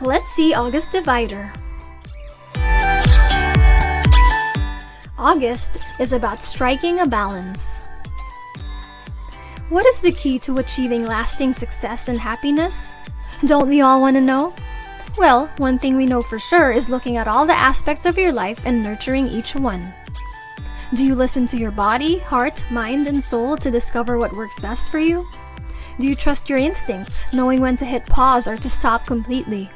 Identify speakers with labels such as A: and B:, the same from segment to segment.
A: Let's see August divider. August is about striking a balance. What is the key to achieving lasting success and happiness? Don't we all want to know? Well, one thing we know for sure is looking at all the aspects of your life and nurturing each one. Do you listen to your body, heart, mind, and soul to discover what works best for you? Do you trust your instincts, knowing when to hit pause or to stop completely?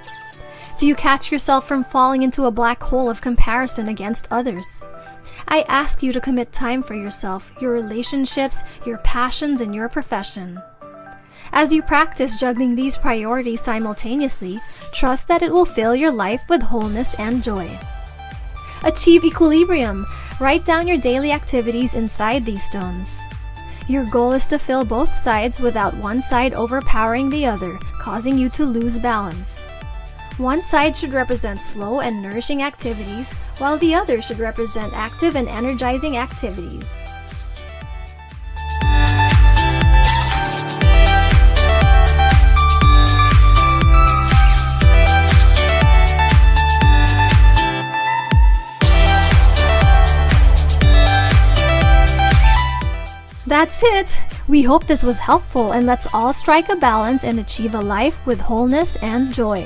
A: Do you catch yourself from falling into a black hole of comparison against others? I ask you to commit time for yourself, your relationships, your passions, and your profession. As you practice juggling these priorities simultaneously, trust that it will fill your life with wholeness and joy. Achieve equilibrium. Write down your daily activities inside these stones. Your goal is to fill both sides without one side overpowering the other, causing you to lose balance. One side should represent slow and nourishing activities, while the other should represent active and energizing activities. That's it! We hope this was helpful, and let's all strike a balance and achieve a life with wholeness and joy.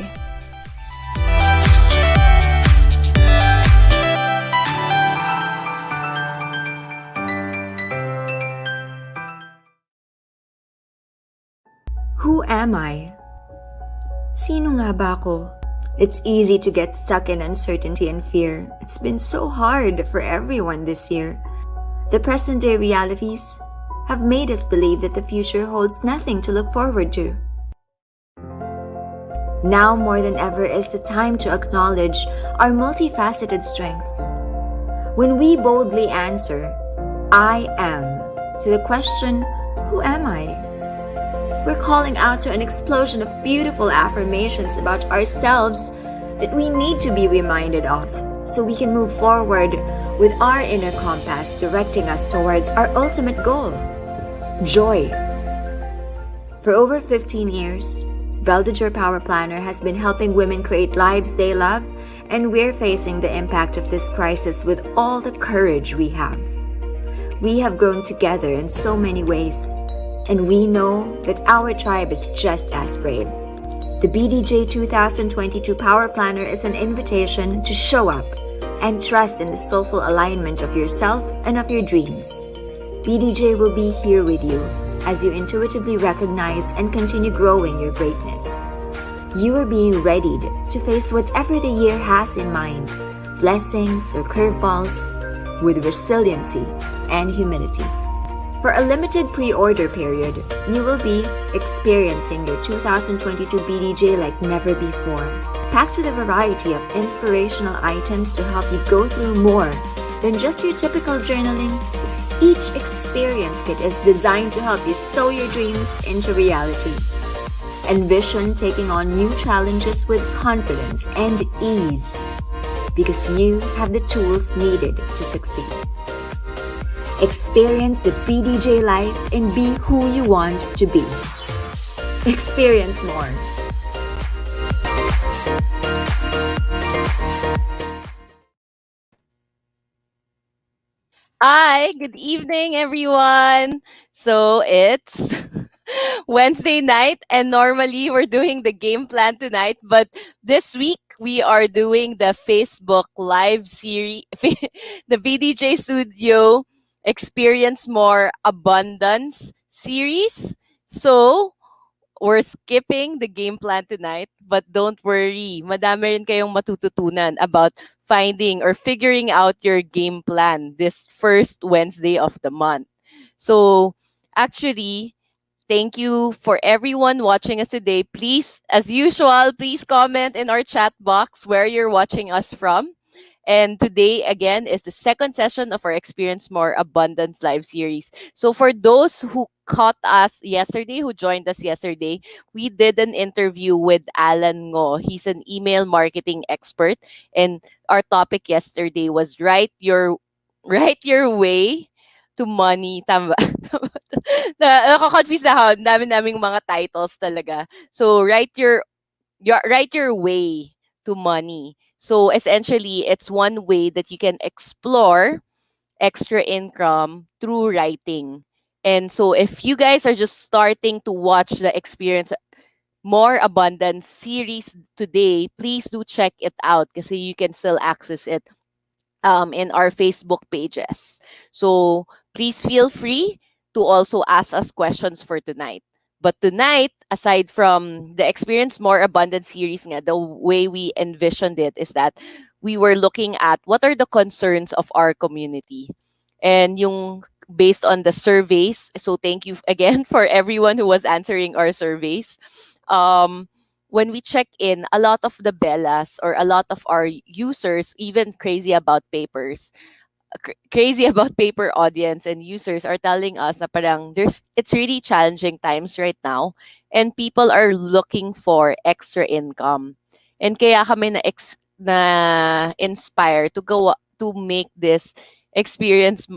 B: Who am I? Sino nga ba ako? It's easy to get stuck in uncertainty and fear. It's been so hard for everyone this year. The present-day realities have made us believe that the future holds nothing to look forward to. Now more than ever is the time to acknowledge our multifaceted strengths. When we boldly answer, I am, to the question, who am I? We're calling out to an explosion of beautiful affirmations about ourselves that we need to be reminded of so we can move forward with our inner compass directing us towards our ultimate goal, joy. For over 15 years, Beldiger Power Planner has been helping women create lives they love, and we're facing the impact of this crisis with all the courage we have. We have grown together in so many ways, and we know that our tribe is just as brave. The BDJ 2022 Power Planner is an invitation to show up and trust in the soulful alignment of yourself and of your dreams. BDJ will be here with you as you intuitively recognize and continue growing your greatness. You are being readied to face whatever the year has in mind, blessings or curveballs, with resiliency and humility. For a limited pre-order period, you will be experiencing your 2022 BDJ like never before, packed with a variety of inspirational items to help you go through more than just your typical journaling. Each experience kit is designed to help you sow your dreams into reality. Envision taking on new challenges with confidence and ease, because you have the tools needed to succeed. Experience the BDJ life and be who you want to be. Experience more.
C: Hi, good evening, everyone. So it's Wednesday night, and normally we're doing the game plan tonight, but this week we are doing the Facebook Live series, the BDJ Studio Experience More Abundance series. So we're skipping the game plan tonight, but don't worry. Madami rin kayong matututunan about finding or figuring out your game plan this first Wednesday of the month. So actually, thank you for everyone watching us today. Please, as usual, please comment in our chat box where you're watching us from. And today, again, is the second session of our Experience More Abundance live series. So for those who caught us yesterday, who joined us yesterday, we did an interview with Alan Ngo. He's an email marketing expert. And our topic yesterday was write your way to money. Tama. Nakaka-confuse na ako. Ang dami naming mga titles talaga. So, write your write your way to money. So essentially, it's one way that you can explore extra income through writing. And so if you guys are just starting to watch the Experience More Abundance series today, please do check it out because you can still access it in our Facebook pages. So please feel free to also ask us questions for tonight. But tonight, aside from the Experience More Abundant series, nga, the way we envisioned it is that we were looking at what are the concerns of our community. And yung based on the surveys, so thank you again for everyone who was answering our surveys. Um, when we check in, a lot of the Bellas or a lot of our users, even crazy about papers, crazy about paper audience and users are telling us na parang it's really challenging times right now and people are looking for extra income. And kaya kami na inspire to go to make this experience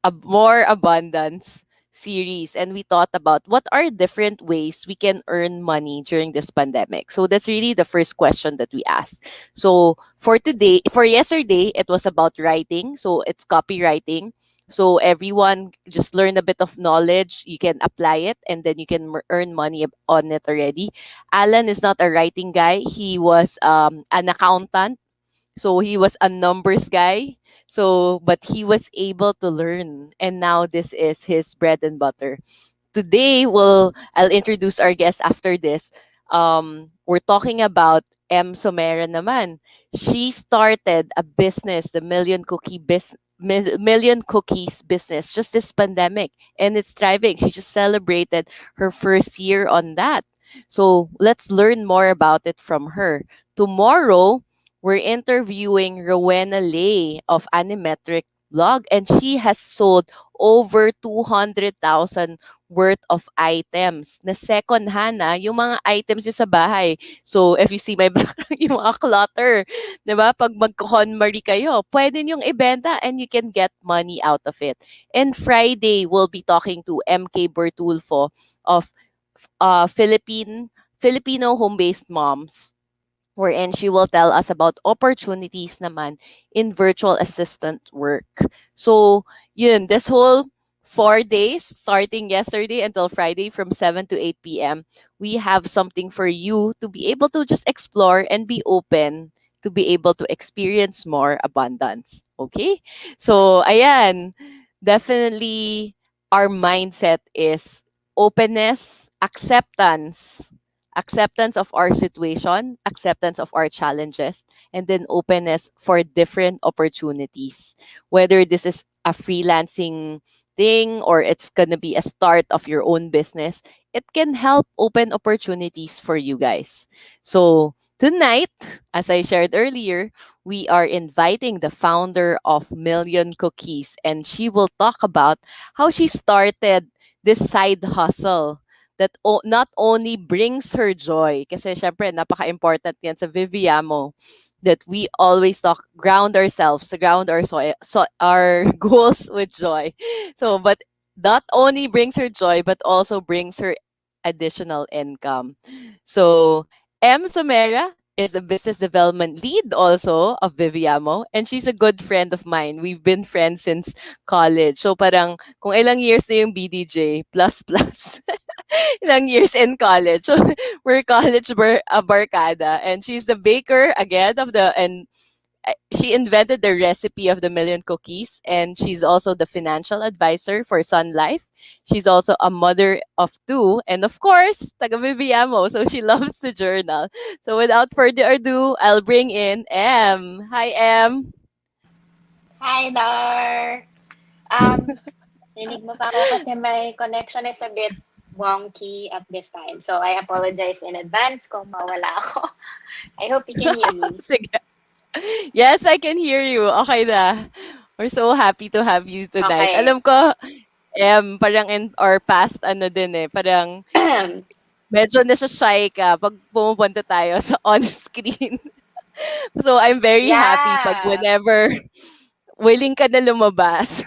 C: a more abundance series, and we thought about what are different ways we can earn money during this pandemic. So that's really the first question that we asked. So for yesterday, it was about writing. So it's copywriting. So everyone just learn a bit of knowledge. You can apply it and then you can earn money on it already. Alan is not a writing guy. He was an accountant. So he was a numbers guy. So, but he was able to learn. And now this is his bread and butter. Today I'll introduce our guest after this. We're talking about Em Somera naman. She started a business, the Million Cookies business, just this pandemic, and it's thriving. She just celebrated her first year on that. So let's learn more about it from her. Tomorrow, we're interviewing Rowena Lay of Animetric Blog, and she has sold over 200,000 worth of items na second hand na yung mga items nyo sa bahay. So, if you see my background, yung mga clutter, di ba? Pag mag-KonMari kayo, pwede nyong ibenta and you can get money out of it. And Friday, we'll be talking to MK Bertulfo of Filipino home-based moms, wherein she will tell us about opportunities naman in virtual assistant work. So, yun, this whole 4 days, starting yesterday until Friday from 7 to 8 p.m., we have something for you to be able to just explore and be open to be able to experience more abundance. Okay? So, ayan, definitely our mindset is openness, acceptance of our situation, acceptance of our challenges, and then openness for different opportunities. Whether this is a freelancing thing or it's going to be a start of your own business, it can help open opportunities for you guys. So, tonight, as I shared earlier, we are inviting the founder of Million Cookies, and she will talk about how she started this side hustle that not only brings her joy, kasi syempre napaka-important yan sa Viviamo, that we always ground our our goals with joy. So, but not only brings her joy, but also brings her additional income. So, Em Somera is the business development lead also of Viviamo, and she's a good friend of mine. We've been friends since college. So parang kung ilang years na yung BDJ, plus plus. Ilang years in college. So we're barkada, and she's the baker again of the and she invented the recipe of the million cookies, and she's also the financial advisor for Sun Life. She's also a mother of two, and of course, taga Viviamo, so she loves to journal. So without further ado, I'll bring in Em. Hi, Em.
D: Hi, Dar. Rinig mo pa ako kasi my connection is a bit wonky at this time. So I apologize in advance kung mawala ako. I hope you can hear me.
C: Sige. Yes, I can hear you. Okay na. We're so happy to have you tonight.
D: Okay.
C: Alam ko, parang in our past, din parang medyo nasa-shy ka pag pumupunta tayo sa on-screen. So, I'm very happy pag
D: Yeah.
C: whenever willing ka na lumabas.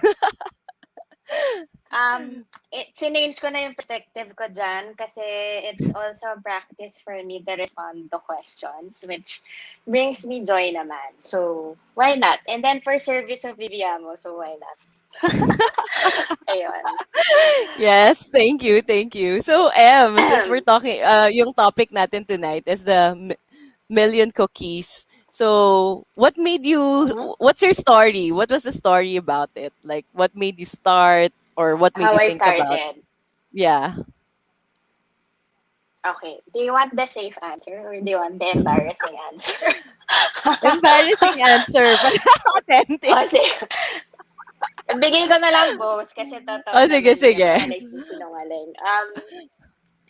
D: Change ko na yung perspective ko dyan kasi it's also a practice for me to respond to questions, which brings me joy naman. So, why not? And then for service of Viviamo, so why not? Ayun.
C: Yes, thank you, thank you. So, since we're talking, yung topic natin tonight is the million cookies. So,
D: Mhm.
C: what's your story? What was the story about it? Like, what made you start or what made
D: How
C: you
D: I
C: think about?
D: started.
C: Yeah.
D: Okay. Do you want the safe answer or do you want the embarrassing answer?
C: Embarrassing answer, but authentic.
D: O, sige. Bigay ko na lang both kasi totoo
C: Oh, sige,
D: naman hindi
C: sige.
D: naman ako nagsisinungaling.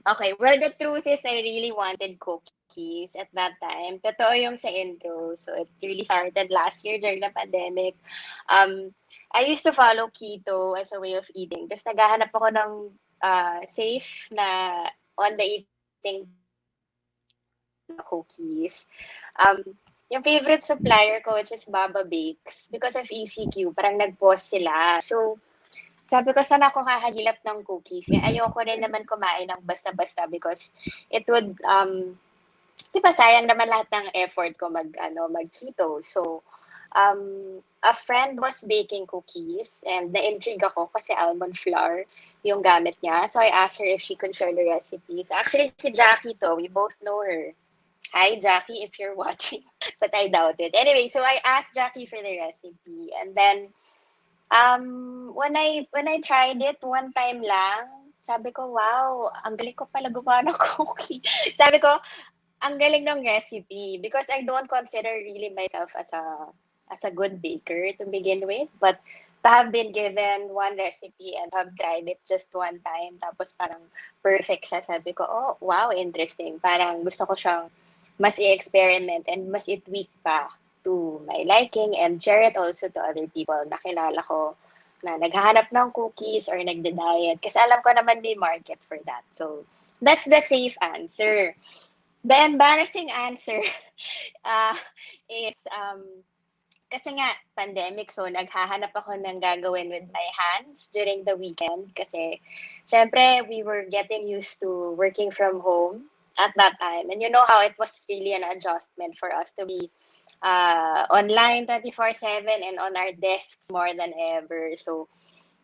D: Okay, well, the truth is I really wanted cookies at that time. Totoo yung sa intro. So, it really started last year during the pandemic. Um, I used to follow keto as a way of eating. Tapos naghahanap ako ng safe na on the eating cookies. Yung favorite supplier ko, which is Baba Bakes, because of ECQ, parang nag-pause sila. So, sabi ko, saan ako kakahilap ng cookies? Ayoko rin naman kumain ng basta-basta because it would, di ba sayang naman lahat ng effort ko mag-keto. So, a friend was baking cookies and na-intrigue ako kasi almond flour yung gamit niya. So, I asked her if she could share the recipes. Actually, si Jackie to, we both know her. Hi, Jackie, if you're watching. But I doubt it. Anyway, so I asked Jackie for the recipe. And then, when I tried it one time lang, sabi ko, wow, ang galing ko pala gumawa ng cookie. Sabi ko, ang galing ng recipe because I don't consider really myself as a good baker to begin with, but to have been given one recipe and have tried it just one time, tapos parang perfect siya, sabi ko, oh, wow, interesting. Parang gusto ko siyang mas i-experiment and mas i-tweak pa to my liking and share it also to other people na kilala ko na naghahanap ng cookies or nagda-diet. Kasi alam ko naman may market for that. So, that's the safe answer. The embarrassing answer uh, is kasi nga pandemic, so naghahanap ako ng gagawin with my hands during the weekend kasi syempre we were getting used to working from home at that time. And you know how it was really an adjustment for us to be online 24/7 and on our desks more than ever. So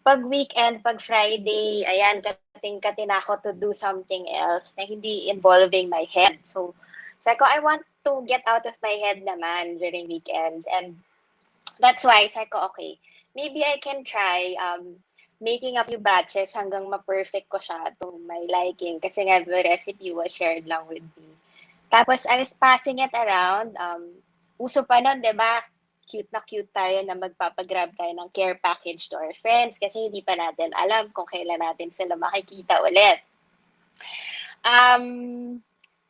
D: pag weekend, pag Friday, ayan, kating-katin ako to do something else na hindi involving my head. So, sabi ko, I want to get out of my head naman during weekends. And that's why, sabi ko, okay, maybe I can try making a few batches hanggang ma-perfect ko siya to my liking. Kasi nga, the recipe was shared lang with me. Tapos, I was passing it around. Uso pa nun, di ba? Cute na cute tayo na magpapagrab tayo ng care package to our friends kasi hindi pa natin alam kung kailan natin sila makikita ulit.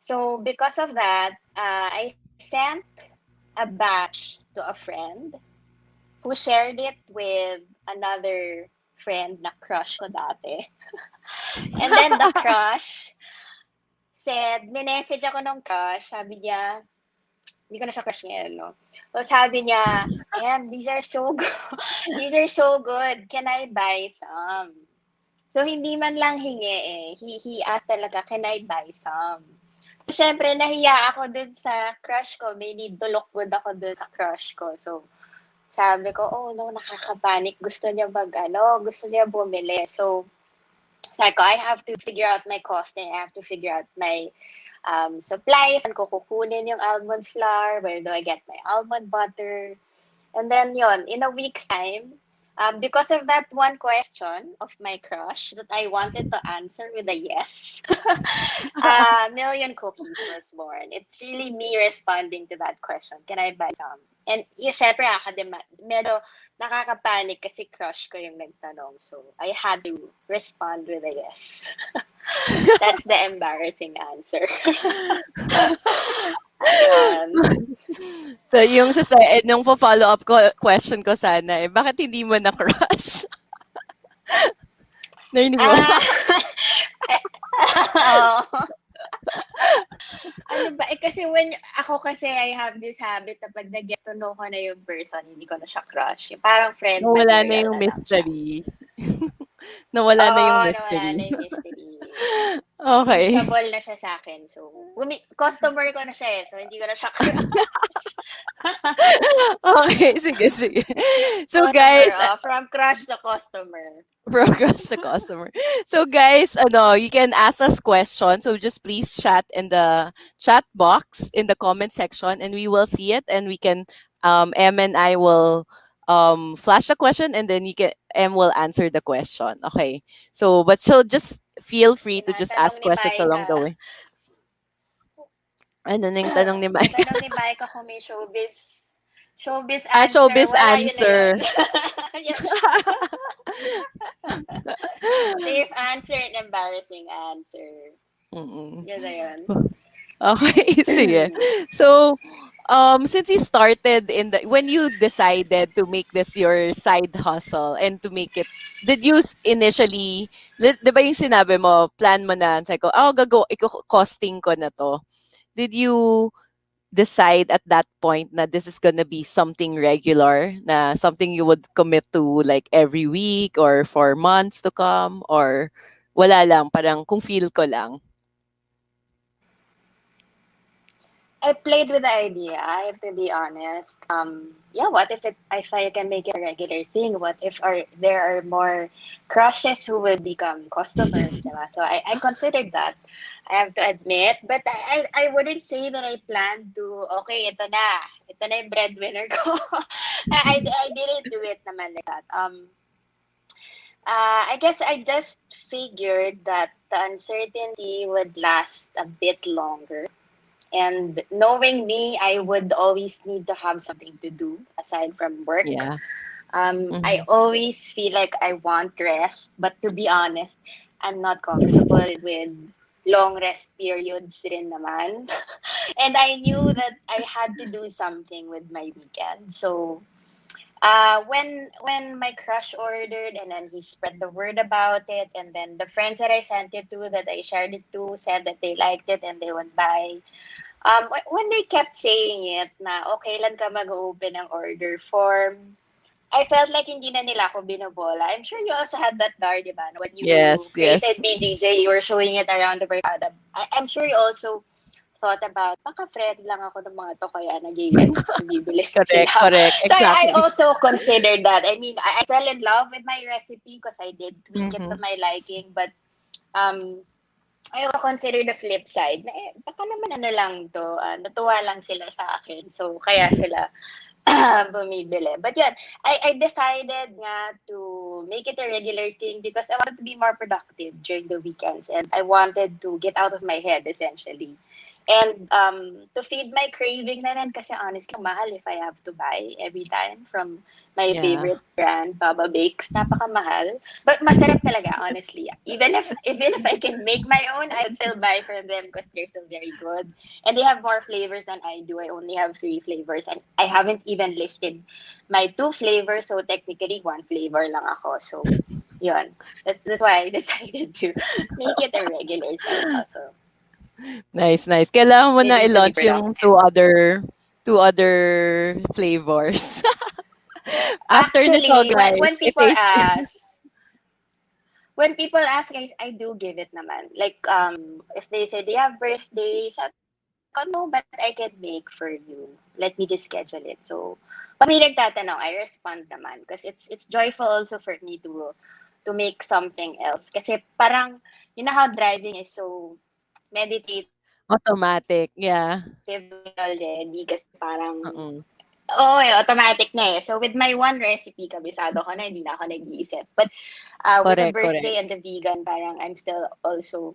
D: So because of that, I sent a batch to a friend who shared it with another friend na crush ko dati. And then the crush said, minessage ako ng crush, sabi niya, hindi ko na siya crush ngayon, no? So sabi niya, these are so good. These are so good. Can I buy some? So hindi man lang hingi eh. He asked talaga, can I buy some? So syempre nahiya ako dun sa crush ko. May need to look good ako dun sa crush ko. So sabi ko, oh no, nakakapanik. Gusto niya gusto niya bumili. So sabi ko, I have to figure out my costing. I have to figure out my supplies. Saan ko kukunin yung almond flour? Where do I get my almond butter? And then yon, in a week's time, because of that one question of my crush that I wanted to answer with a yes, a million cookies was born. It's really me responding to that question. Can I buy some? And yung syempre, medyo nakakapanik kasi crush ko yung nagtanong. So, I had to respond with a yes. That's the embarrassing answer. Ayun.
C: So, nung follow up question ko sana bakit hindi mo na-crush? Narinig mo?
D: Oo. Ano ba? Kasi ako kasi I have this habit na pag nag-get to know ko na yung person, hindi ko na siya crush. Yung parang friend
C: Wala na
D: material
C: yung
D: na lang siya.
C: mystery. Nawala na
D: Oo,
C: yung
D: nawala na
C: mystery.
D: yung mystery.
C: Okay.
D: Reachable na siya sa akin. So, customer ko na siya eh. So, hindi ko na siya
C: Okay, sige, sige. So
D: customer.
C: guys,
D: From crush to customer.
C: progress the customer. So guys, you can ask us questions. So just please chat in the chat box in the comment section, and we will see it, and we can Em and I will flash the question, and then you can Em will answer the question. Okay. So just feel free to just
D: Tinatanong
C: ask
D: ni
C: questions along the
D: Maika.
C: way. Ano na yung tanong ni Mike?
D: Tinatanong ni Maika kung may showbiz
C: Ah,
D: answer.
C: showbiz
D: Wala, yun na yun.
C: answer.
D: Yun. Safe answer and embarrassing answer.
C: Mm-mm.
D: Yun na yun.
C: Okay, sige. So, since you started when you decided to make this your side hustle and to make it, did you initially, di ba yung sinabi mo, plan mo na, sabi ko, costing ko na to. Did you decide at that point na this is gonna be something regular, na something you would commit to like every week or for months to come, or wala lang, parang kung feel ko lang?
D: I played with the idea. I have to be honest. Yeah. What if I can make it a regular thing? What if there are more crushes who would become customers? Diba? So I considered that. I have to admit, but I wouldn't say that I planned to. Okay, ito na yung breadwinner ko. I didn't do it naman like that. I guess I just figured that the uncertainty would last a bit longer. And knowing me, I would always need to have something to do aside from work.
C: Yeah.
D: I
C: Mhm.
D: always feel like I want rest, but to be honest, I'm not comfortable with long rest periods rin naman. And I knew that I had to do something with my weekend. So when my crush ordered and then he spread the word about it, and then the friends that I sent it to, that I shared it to, said that they liked it and they would buy. When they kept saying it na, okay lang ka mag-open ng order form, I felt like hindi na nila ako binobola. I'm sure you also had that, Dar, di ba? When you
C: Yes,
D: created
C: yes.
D: BDJ, you were showing it around the barkada. I'm sure you also thought about, baka friend lang ako ng mga to, kaya nag-get kasi bibilis
C: Correct,
D: sila.
C: correct.
D: So I
C: Exactly.
D: also considered that. I mean, I fell in love with my recipe because I did tweak it to
C: Mhm.
D: my liking, but um, I also consider the flip side na baka naman ano lang to, natuwa lang sila sa akin. So, kaya sila bumibili. But yeah, I decided nga to make it a regular thing because I wanted to be more productive during the weekends and I wanted to get out of my head essentially. And to feed my craving na rin kasi honestly, mahal if I have to buy every time from my
C: Yeah.
D: favorite brand, Baba Bakes. Napakamahal. But masarap talaga, honestly. Even if I can make my own, I would still buy from them because they're still very good. And they have more flavors than I do. I only have 3 flavors. And I haven't even listed my 2 flavors. So technically, 1 flavor lang ako. So, yun. That's why I decided to make it a regular side hustle.
C: Nice, nice. Kailangan mo na
D: Needing to be
C: i-launch yung
D: productive.
C: two other flavors. After nito,
D: Actually,
C: guys, i-taste.
D: when people ask, I do give it naman. Like, if they say, do you have birthdays? Ako, no, but I can make for you. Let me just schedule it. So, pag may nagtatanong, I respond naman. Because it's joyful also for me to make something else. Kasi parang, you know how driving is so meditative
C: Automatic, yeah.
D: already. Kasi parang,
C: Mm.
D: oh, automatic na eh. So, with my one recipe, kabisado ko na, hindi na ako nag-iisip. But with the
C: Correct,
D: birthday
C: correct.
D: and the vegan, parang I'm still also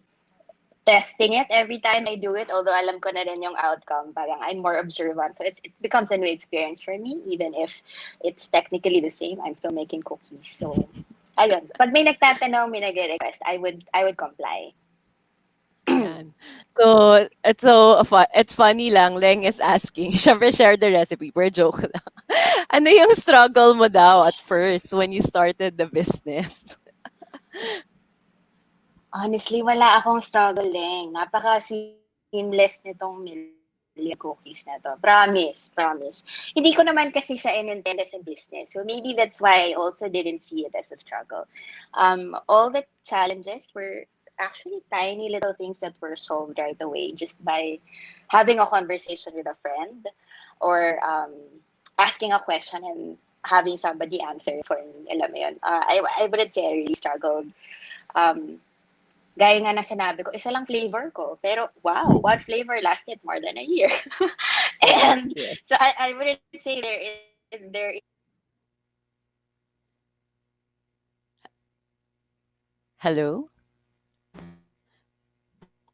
D: testing it every time I do it. Although alam ko na rin yung outcome, parang I'm more observant. So it becomes a new experience for me, even if it's technically the same. I'm still making cookies. So, ayun. Pag may nagtatanong, may nag-request, I would comply.
C: Yan. It's funny lang, Leng is asking, syempre share the recipe, pero joke lang. Ano yung struggle mo daw at first when you started the business?
D: Honestly, wala akong struggle, Leng. Napaka-seamless nitong milk. yung cookies na to. Promise, promise. Hindi ko naman kasi siya inintend as a business. So maybe that's why I also didn't see it as a struggle. All the challenges were actually tiny little things that were solved right away just by having a conversation with a friend or asking a question and having somebody answer for me. Alam mo yun. I wouldn't say I really struggled. Um, Gaya nga na sinabi ko, isa lang flavor ko. Pero wow, one flavor lasted more than a year.
C: Yes,
D: And
C: yes.
D: so I wouldn't say there is
C: Hello?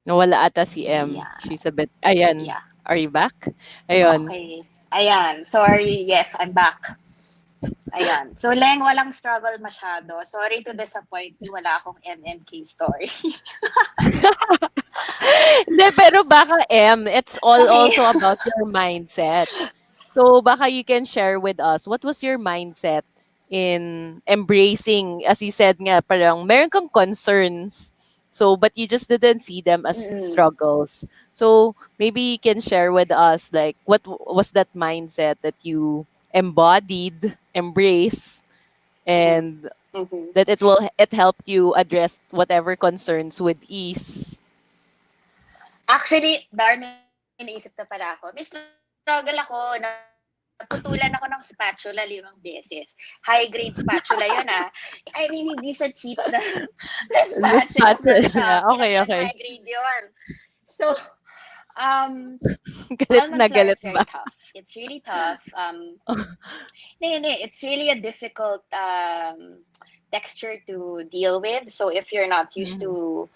C: Nawala ata si M.
D: yeah,
C: She's a bit, ayan.
D: yeah.
C: Are you back? Ayun.
D: Okay. Ayan. Sorry. Yes, I'm back. Ayan. So, Leng, walang struggle masyado. Sorry to disappoint you. Wala akong MMK story.
C: Hindi, pero baka M, it's all
D: Okay.
C: also about your mindset. So baka you can share with us, what was your mindset in embracing, as you said nga, parang meron kang concerns. So, but you just didn't see them as
D: Mm-mm.
C: struggles. So, maybe you can share with us, like, what was that mindset that you embodied, embrace,
D: Mm-mm.
C: and
D: Mm-hmm.
C: that it helped you address whatever concerns with ease.
D: Actually, Dar, may naisip na pala ako. May struggle ako. Naputulan ako ng spatula 5 beses. High grade spatula yun, ah. I mean, hindi siya cheap na, na spatula
C: The
D: from Shopee.
C: spatula,
D: Hanggang
C: okay,
D: high
C: okay.
D: grade yun. So, um,
C: Galit
D: almond
C: na
D: flour is
C: galit
D: very
C: ba?
D: tough. It's really tough. It's really a difficult texture to deal with. So if you're not used
C: Mhm.
D: to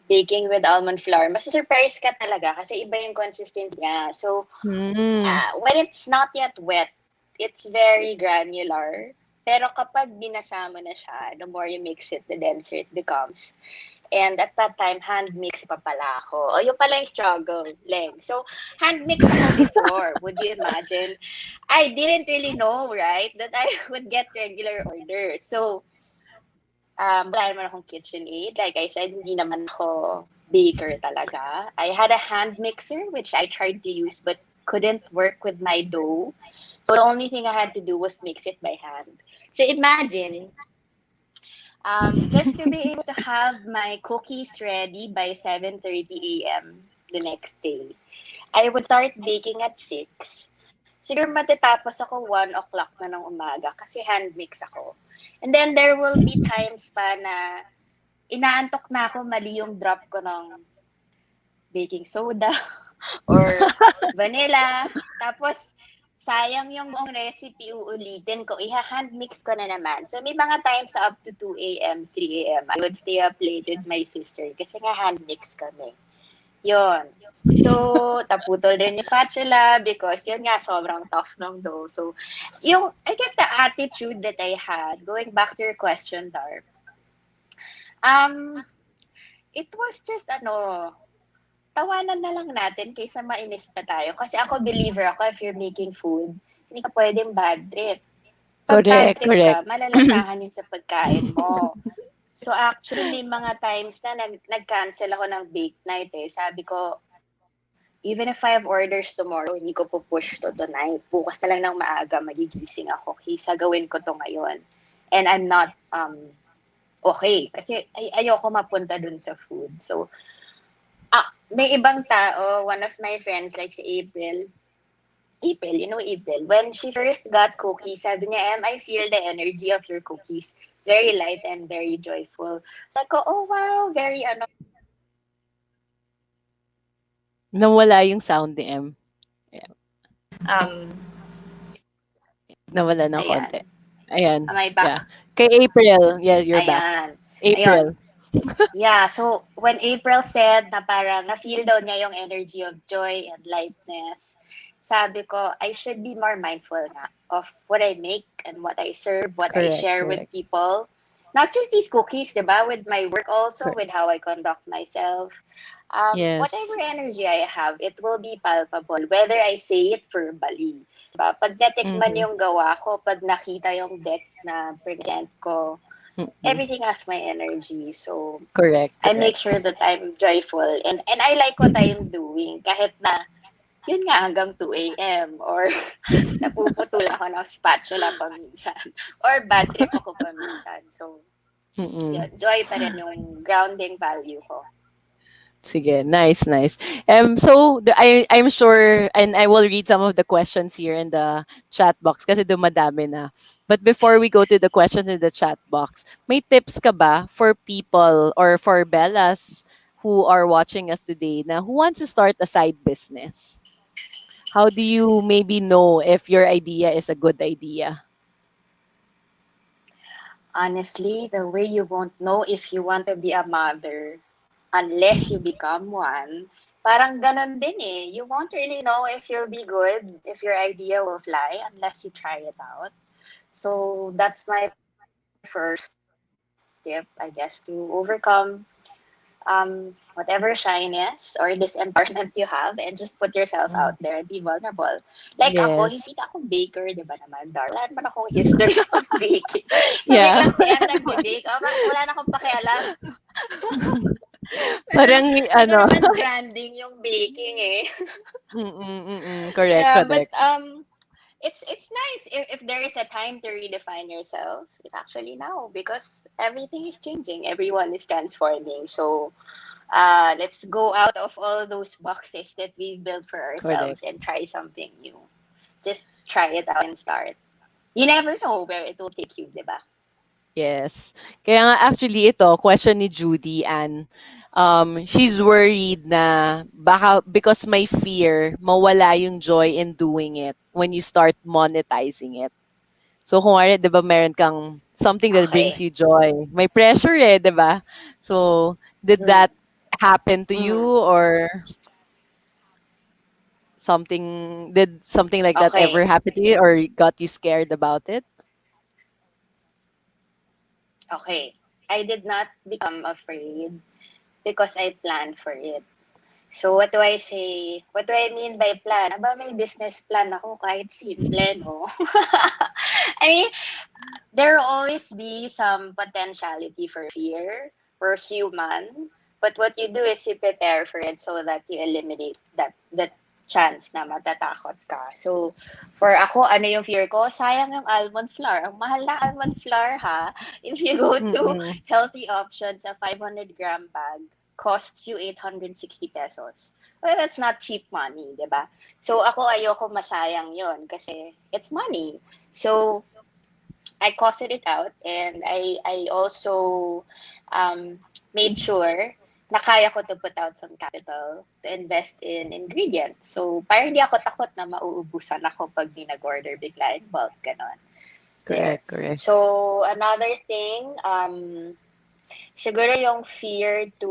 D: baking with almond flour, mas-surprise ka talaga kasi iba yung consistency niya. So
C: Hmm.
D: when it's not yet wet, it's very granular. Pero kapag binasa mo na siya, the more you mix it, the denser it becomes. And at that time, hand mix pa pala ako. O, yung pala yung struggle, Leg. So, hand mix ako before. Would you imagine? I didn't really know, right, that I would get regular orders. So, wala naman akong KitchenAid. Like I said, hindi naman ako baker talaga. I had a hand mixer, which I tried to use but couldn't work with my dough. So, the only thing I had to do was mix it by hand. So, imagine, just to be able to have my cookies ready by 7:30 a.m. the next day. I would start baking at 6. Siguro matatapos ako 1 o'clock na ng umaga kasi hand mix ako. And then there will be times pa na inaantok na ako, mali yung drop ko ng baking soda or vanilla. Tapos, sayang yung buong recipe, uulitin ko. Iha-hand mix ko na naman. So, may mga times na up to 2 a.m., 3 a.m. I would stay up late with my sister kasi nga hand mix kami. Yun. So, taputol din yung spatula because yun nga, sobrang tough ng dough. So, I guess the attitude that I had, going back to your question, Dar, um, it was just, tawanan na lang natin kaysa mainis pa tayo. Kasi ako, believer ako, if you're making food, hindi ka pwedeng bad trip. Pag bad
C: Correct,
D: trip
C: correct.
D: ka, malalasahan yun sa pagkain mo. So actually, may mga times na nag-cancel ako ng bake night eh. Sabi ko, even if I have orders tomorrow, hindi ko po push to tonight. Bukas na lang ng maaga, magigising ako. Kaysa gawin ko to ngayon. And I'm not okay. Kasi ayoko mapunta dun sa food. So, may ibang tao, one of my friends, like si April, you know April, when she first got cookies, sabi niya, I feel the energy of your cookies. It's very light and very joyful. Sabi ko, oh wow, very
C: Nawala yung sound ni M. Ayan.
D: um,
C: Nawala ng konti.
D: ayan.
C: Ayan.
D: Am I
C: Yeah.
D: back?
C: Kay April. Yeah, you're back.
D: Ayan. Ayun.
C: April.
D: Yeah, so when April said na parang na-feel daw niya yung energy of joy and lightness, sabi ko, I should be more mindful nga of what I make and what I serve, what I
C: Correct,
D: share with
C: correct.
D: people. Not just these cookies, diba? With my work also,
C: Correct.
D: with how I conduct myself. Whatever
C: Yes.
D: energy I have, it will be palpable, whether I say it verbally. Diba? Pag natikman
C: Mm-hmm.
D: yung gawa ko, pag nakita yung deck na present ko,
C: Mm-hmm.
D: everything has my energy. So,
C: Correct,
D: I make
C: correct.
D: sure that I'm joyful and I like what I am doing kahit na yun nga hanggang 2 a.m. or napuputol ako ng spatula paminsan or bad trip ako paminsan. So,
C: Mm.
D: yun, joy pa rin yung grounding value ko.
C: Sige, nice, nice. So I'm sure, and I will read some of the questions here in the chat box kasi dumadami na. But before we go to the questions in the chat box, may tips ka ba for people or for Bellas who are watching us today na who wants to start a side business? How do you maybe know if your idea is a good idea?
D: Honestly, the way you won't know if you want to be a mother unless you become one, parang ganon din eh. You won't really know if you'll be good, if your idea will fly unless you try it out. So that's my first tip, I guess, to overcome whatever shyness or disempowerment you have and just put yourself out there and be vulnerable. Like ako, hindi
C: Yes.
D: na ako baker, di ba naman, Dar? Wala naman akong history of baking. So
C: Yeah.
D: biglang si Em nagbe-bake, oh, wala na akong pakialam.
C: Parang
D: Hindi ko
C: ano.
D: naman branding yung baking eh.
C: Correct,
D: Yeah, but
C: correct.
D: it's nice if there is a time to redefine yourself. It's actually now because everything is changing. Everyone is transforming. So let's go out of all those boxes that we've built for
C: Correct.
D: ourselves and try something new. Just try it out and start. You never know where it will take you, diba?
C: Yes. Kaya nga actually ito, question ni Judy and she's worried na baka because may fear, mawala yung joy in doing it when you start monetizing it. So kung ano, 'di ba, meron kang something that brings
D: Okay.
C: you joy. May pressure eh, 'di ba? So did
D: Mm.
C: that happen to you
D: Mm.
C: or something like that ever
D: Okay.
C: happen to you or got you scared about it?
D: Okay. I did not become afraid because I planned for it. So what do I say? What do I mean by plan? Aba, may business plan ako kahit simple, no? I mean, there will always be some potentiality for fear. We're human. But what you do is you prepare for it so that you eliminate that chance na matatakot ka. So, for ako, ano yung fear ko? Sayang yung almond flour. Ang mahal na almond flour, ha? If you go to
C: Mm.
D: healthy options, a 500-gram bag costs you 860 pesos. Well, that's not cheap money, di ba? So, ako ayoko masayang yon kasi it's money. So, I costed it out and I also made sure na kaya ko to put out some capital to invest in ingredients. So, parang hindi ako takot na mauubusan ako pag may nag-order bigla in bulk, ganon. There.
C: Correct, correct.
D: So, another thing, siguro yung fear to,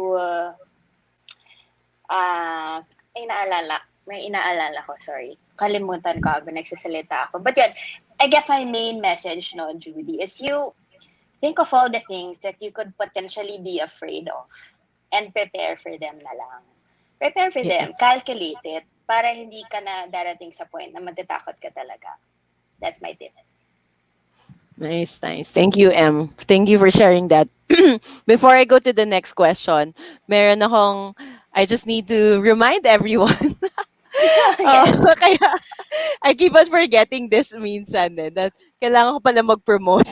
D: may inaalala ko, sorry. Kalimutan ko habang nagsasalita ako. But yun, I guess my main message, no, Judy, is you think of all the things that you could potentially be afraid of and prepare for them na lang. Prepare for them.
C: Yes.
D: Calculate it para hindi ka na darating sa point na matatakot ka talaga. That's my tip.
C: Nice, nice. Thank you, Em. Thank you for sharing that. Before I go to the next question, meron akong, I just need to remind everyone.
D: Yes.
C: Kaya, I keep on forgetting this minsan eh, that kailangan ko pala mag-promote.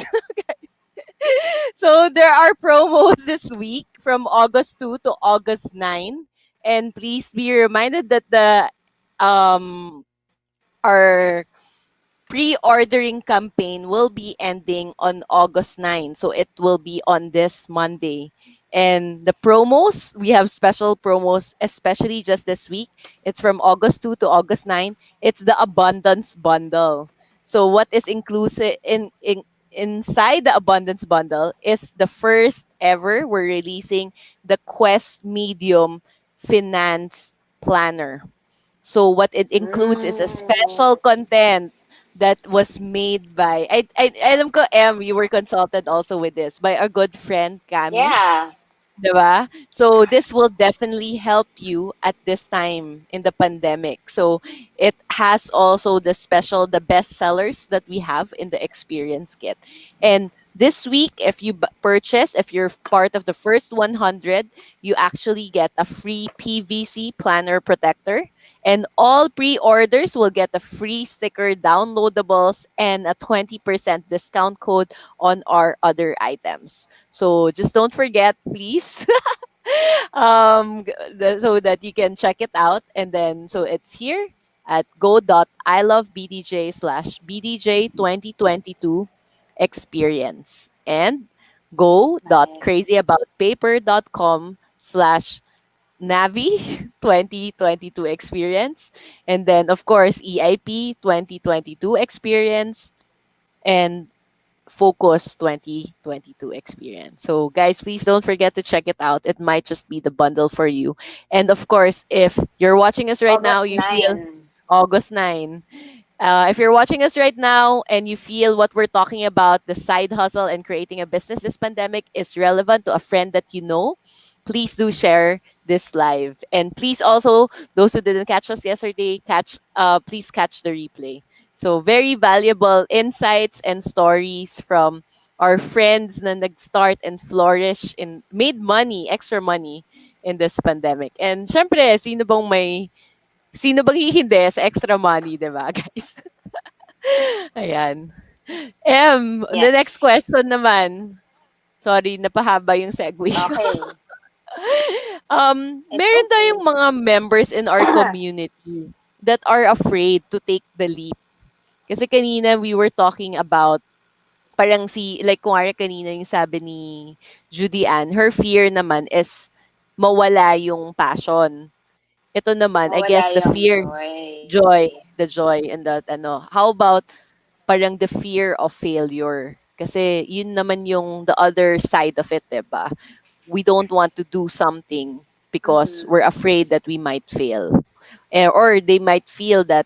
C: So, there are promos this week from August 2 to August 9. And please be reminded that um, our pre-ordering campaign will be ending on August 9. So it will be on this Monday. And the promos, we have special promos, especially just this week. It's from August 2 to August 9. It's the Abundance Bundle. So what is inclusive inside the Abundance Bundle is the first ever we're releasing the Quest Medium Finance Planner. So what it includes is a
D: Mm.
C: special content that was made by alam ko, Em, you were consulted also with this by our good friend Cami,
D: Yeah.
C: 'di ba? So this will definitely help you at this time in the pandemic. So it has also the best sellers that we have in the experience kit. And this week, if you purchase, if you're part of the first 100, you actually get a free PVC planner protector. And all pre-orders will get a free sticker downloadables and a 20% discount code on our other items. So just don't forget, please. So that you can check it out. And then so it's here at go.ilovebdj/bdj2022 experience and
D: Nice.
C: go.crazyaboutpaper.com slash Navi 2022 experience. And then, of course, EIP 2022 experience and Focus 2022 experience. So, guys, please don't forget to check it out. It might just be the bundle for you. And of course, if you're watching us right now,
D: August
C: you feel
D: 9.
C: August 9. If you're watching us right now and you feel what we're talking about, the side hustle and creating a business this pandemic is relevant to a friend that you know, please do share this live. And please also, those who didn't catch us yesterday, please catch the replay. So very valuable insights and stories from our friends na nag-start and flourish and made money, extra money in this pandemic. And syempre, sino bang hihindi sa extra money, 'di ba, guys? Ayan. The next
D: Yes.
C: question naman. Sorry, napahaba yung segue ko.
D: Okay. It's
C: Meron tayong
D: okay.
C: mga members in our community that are afraid to take the leap. Kasi kanina we were talking about parang like kunwari kanina yung sabi ni Judy Ann, her fear naman is mawala yung passion. Ito naman, I
D: Mawala
C: guess the
D: yung
C: fear,
D: joy.
C: the joy and that ano. How about parang the fear of failure? Kasi yun naman yung the other side of it, 'di ba? We don't want to do something because
D: Mm-hmm.
C: we're afraid that we might fail. Or they might feel that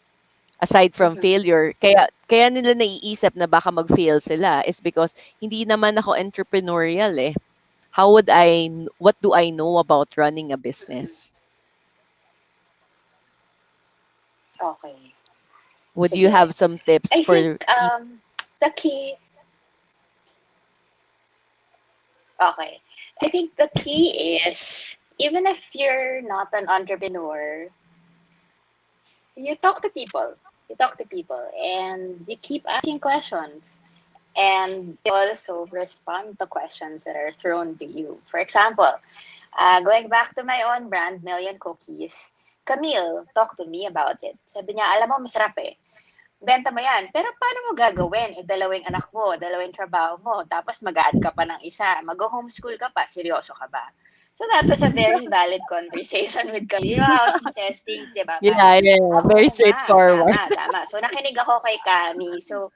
C: aside from
D: Mm-hmm.
C: failure, kaya nila naiisip na baka mag-fail sila is because hindi naman ako entrepreneurial eh. What do I know about running a
D: Mm-hmm.
C: business?
D: Okay.
C: Would you
D: Sige.
C: have some tips
D: I think
C: for people?
D: the key, okay. I think the key is even if you're not an entrepreneur, you talk to people. You talk to people and you keep asking questions. And they also respond to questions that are thrown to you. For example, going back to my own brand, Million Cookies, Camille talked to me about it. Sabi niya, alam mo, masarap eh. Benta mo yan. Pero paano mo gagawin? Eh, dalawang anak mo, dalawang trabaho mo, tapos mag-add ka pa ng isa, mag-homeschool ka pa, seryoso ka ba? So that was a very valid conversation with Camille. You know how she says things, di ba? Parang,
C: Yeah, yeah, very
D: oo nga,
C: straightforward.
D: tama, tama. So nakinig ako kay Cami. So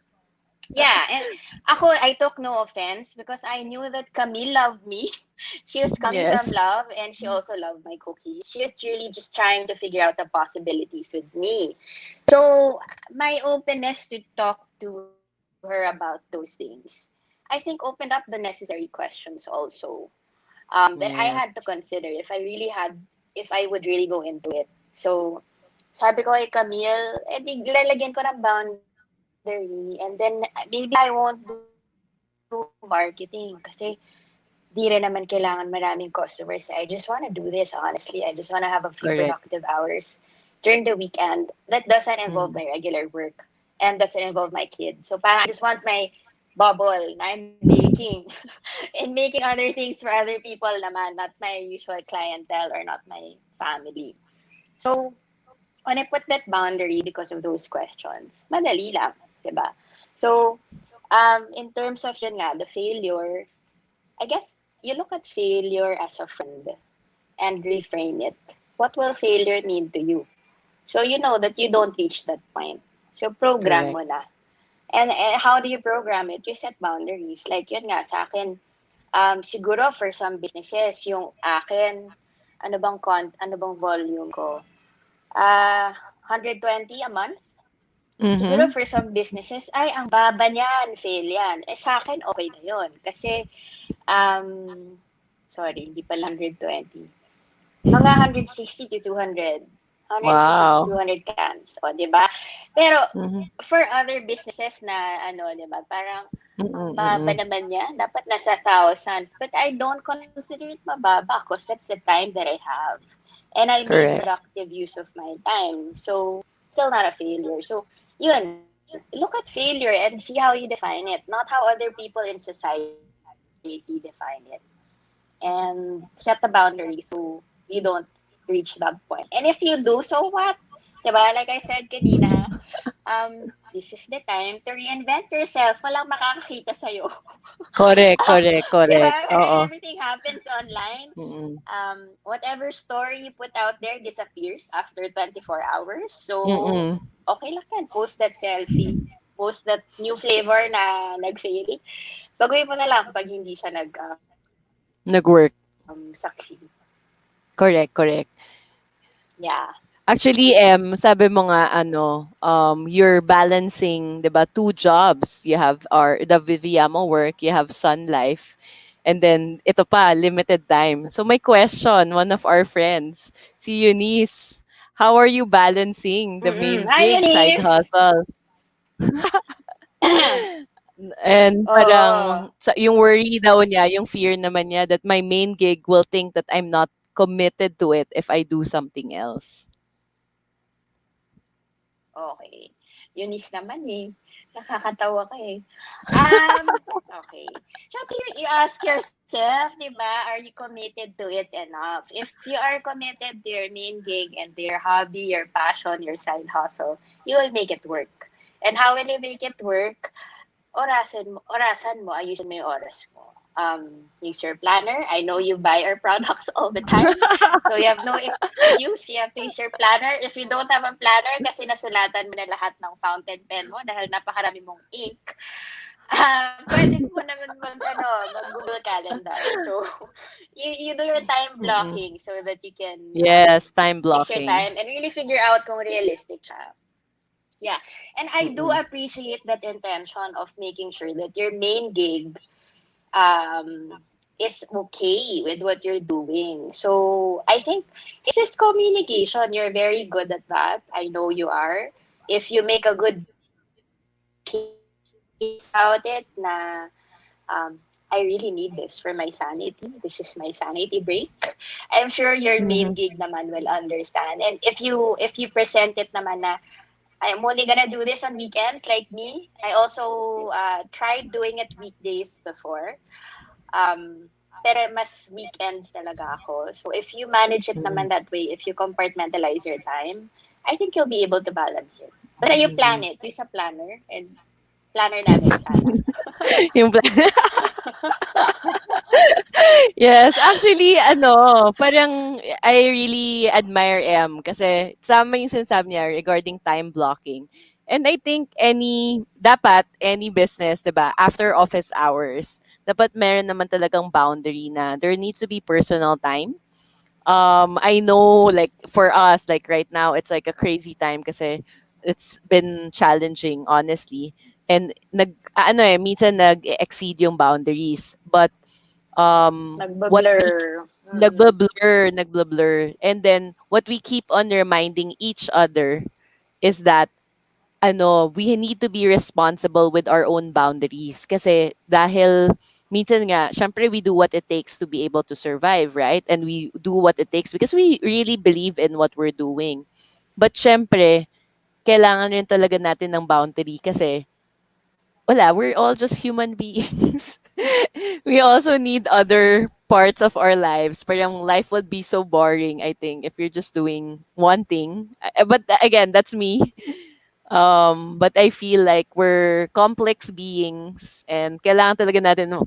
D: yeah, and ako, I took no offense because I knew that Camille loved me. She was coming from
C: Yes,
D: love and she also loved my cookies. She was really just trying to figure out the possibilities with me. So, my openness to talk to her about those things, I think opened up the necessary questions also. That I had to
C: yes,
D: consider if I would really go into it. So, sabi ko kay Camille, di lalagyan ko ng boundary and then maybe I won't do marketing kasi di rin naman kailangan maraming customers. I just want to do this, honestly. I just want to have a few productive hours
C: correct.
D: during the weekend. That doesn't involve my regular work and doesn't involve my kids. So parang I just want my bubble na I'm baking and making other things for other people naman, not my usual clientele or not my family. So when I put that boundary because of those questions, madali lang, 'di ba? So, in terms of yun nga, the failure, I guess you look at failure as a friend and reframe it. What will failure mean to you? So you know that you don't reach that point. So program
C: Correct.
D: mo na. And how do you program it? You set boundaries. Like yun nga sa akin, siguro for some businesses, yung akin, ano bang volume ko? 120 a month. Siguro
C: Mm-hmm.
D: for some businesses, ay, ang baba niyan, fail yan. Eh, sa akin, okay na yun. Kasi, sorry, hindi pala 120. Mga 160 to 200.
C: Wow.
D: 200 cans. O, di ba? Pero,
C: Mhm.
D: for other businesses na, ano, di ba, parang,
C: Mm,
D: ang baba
C: mm.
D: naman niya. Dapat nasa thousands. But I don't consider it mababa because that's the time that I have. And I made
C: Correct.
D: productive use of my time. So, still not a failure. So, yun. Look at failure and see how you define it, not how other people in society define it. And set the boundaries so you don't reach that point. And if you do, so what? Diba? Like I said kanina, this is the time to reinvent yourself. Walang makakakita sa'yo.
C: Correct, correct,
D: Diba?
C: correct. Oo.
D: Everything happens online.
C: Mm,
D: Whatever story you put out there disappears after 24 hours. So,
C: mm.
D: okay lang yan. Post that selfie. Post that new flavor na nag-fail. Baguhin mo na lang pag hindi siya
C: Nag-work.
D: succeed.
C: Correct, correct.
D: Yeah.
C: Actually, sabi mo nga ano, you're balancing, 'di ba, two jobs. You have the Viviamo work, you have Sun Life, and then ito pa, limited time. So my question, one of our friends, si Eunice, how are you balancing the
D: Mm-mm.
C: main
D: Hi,
C: gig side
D: Eunice!
C: hustle? And
D: Oo.
C: parang yung worry daw niya, yung fear naman niya that my main gig will think that I'm not committed to it if I do something else.
D: Okay. Eunice naman eh. Nakakatawa ka eh. Okay. Syempre, you ask yourself, di ba, are you committed to it enough? If you are committed to your main gig and to your hobby, your passion, your side hustle, you will make it work. And how will you make it work? Orasan mo, ayusin mo yung oras mo. Use your planner. I know you buy our products all the time. So you have no excuse. You have to use your planner. If you don't have a planner kasi nasulatan mo na lahat ng fountain pen mo dahil napakarami mong ink, pwede mo naman mag-Google Calendar. So, you do your time
C: Mm.
D: blocking so that you can
C: Yes, time
D: fix your
C: blocking.
D: time and really figure out kung realistic siya. Yeah. And I do
C: Mm.
D: appreciate that intention of making sure that your main gig um, is okay with what you're doing. So I think it's just communication. You're very good at that. I know you are. If you make a good case about it, na I really need this for my sanity. This is my sanity break. I'm sure your main
C: Mhm.
D: gig naman will understand. And if you present it naman na I'm only gonna do this on weekends, like me. I also tried doing it weekdays before. Pero mas weekends talaga ako. So if you manage it
C: Mm.
D: naman that way, if you compartmentalize your time, I think you'll be able to balance it. Basta you plan
C: Mm.
D: it. Use a planner and planner namin sana.
C: Yung Yes, actually ano, parang I really admire M kasi sama yung sinasabi niya regarding time blocking. And I think dapat any business, 'di ba, after office hours, dapat meron naman talagang boundary na there needs to be personal time. I know like for us like right now it's like a crazy time kasi it's been challenging honestly. And minsan nag-exceed yung boundaries. But what we
D: Nagba-blur. Mm-mm.
C: nagblur. And then what we keep on reminding each other is that we need to be responsible with our own boundaries. Kasi dahil minsan nga, syempre we do what it takes to be able to survive, right? And we do what it takes because we really believe in what we're doing. But syempre, kailangan rin talaga natin ng boundary kasi wala, we're all just human beings. We also need other parts of our lives. Parang life would be so boring, I think, if you're just doing one thing. But again, that's me. But I feel like we're complex beings and kailangan talaga natin ng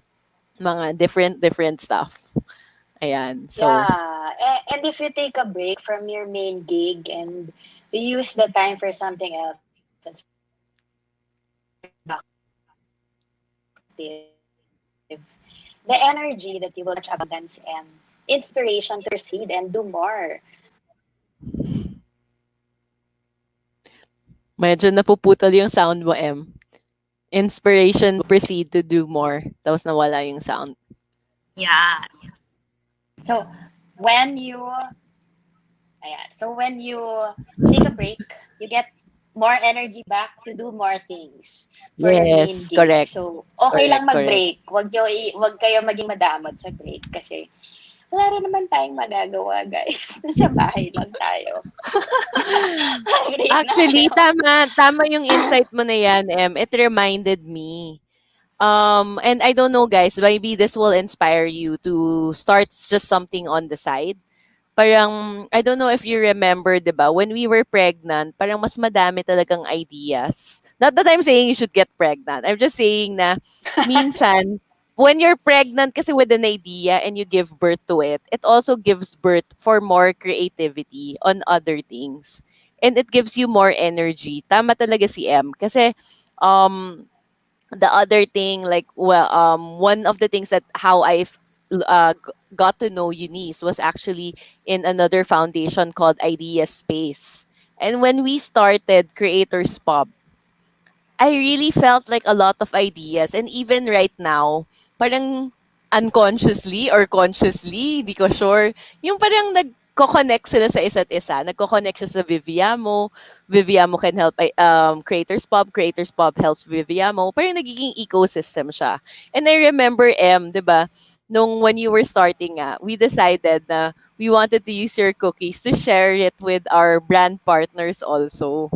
C: mga different stuff. Ayan. So,
D: Yeah. And if you take a break from your main gig and you use the time for something else and spend it on something productive, the energy that you will get from it will be so much abundance and inspiration to proceed and do more.
C: medyo napuputol yung sound mo, M. Inspiration to proceed to do more. Tapos nawala yung sound.
D: Yeah. So when you Ayan. So when you take a break, you get more energy back to do more things for your main
C: Yes,
D: game.
C: correct.
D: So, okay lang
C: Correct, correct.
D: mag-break. Wag kayo maging madamot sa break kasi wala rin naman tayong magagawa, guys. Nasa bahay lang tayo. Break na
C: Actually,
D: kayo.
C: tama yung insight mo na yan, Em. It reminded me. And I don't know, guys, maybe this will inspire you to start just something on the side. Parang, I don't know if you remember, di ba, when we were pregnant, parang mas madami talagang ideas. Not that I'm saying you should get pregnant. I'm just saying na minsan, when you're pregnant kasi with an idea and you give birth to it, it also gives birth for more creativity on other things. And it gives you more energy. Tama talaga si M. Kasi, um, the other thing, like, well, one of the things that how got to know Eunice was actually in another foundation called Idea Space. And when we started Creators Pub, I really felt like a lot of ideas. And even right now, parang unconsciously or consciously, di ko sure, yung parang nagko-connect sila sa isa't isa. Nagko-connect siya sa Viviamo. Viviamo can help Creators Pub helps Viviamo. Parang nagiging ecosystem siya. And I remember, di ba, nung when you were starting we decided na we wanted to use your cookies to share it with our brand partners also.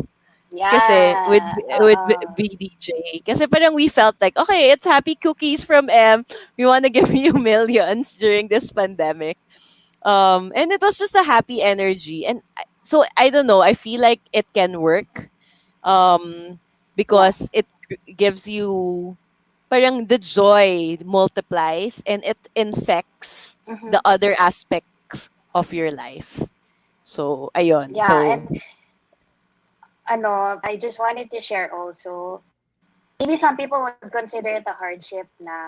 C: Kasi
D: Yeah.
C: with
D: Oo.
C: BDJ. Kasi parang we felt like, okay, it's happy cookies from M. We want to give you millions during this pandemic. And it was just a happy energy. And so I don't know, I feel like it can work.
D: Yeah.
C: Because it gives you parang the joy multiplies and it infects the
D: Mhm.
C: other aspects of your life. So ayun.
D: Yeah,
C: So
D: and I just wanted to share also, maybe some people would consider it a hardship na,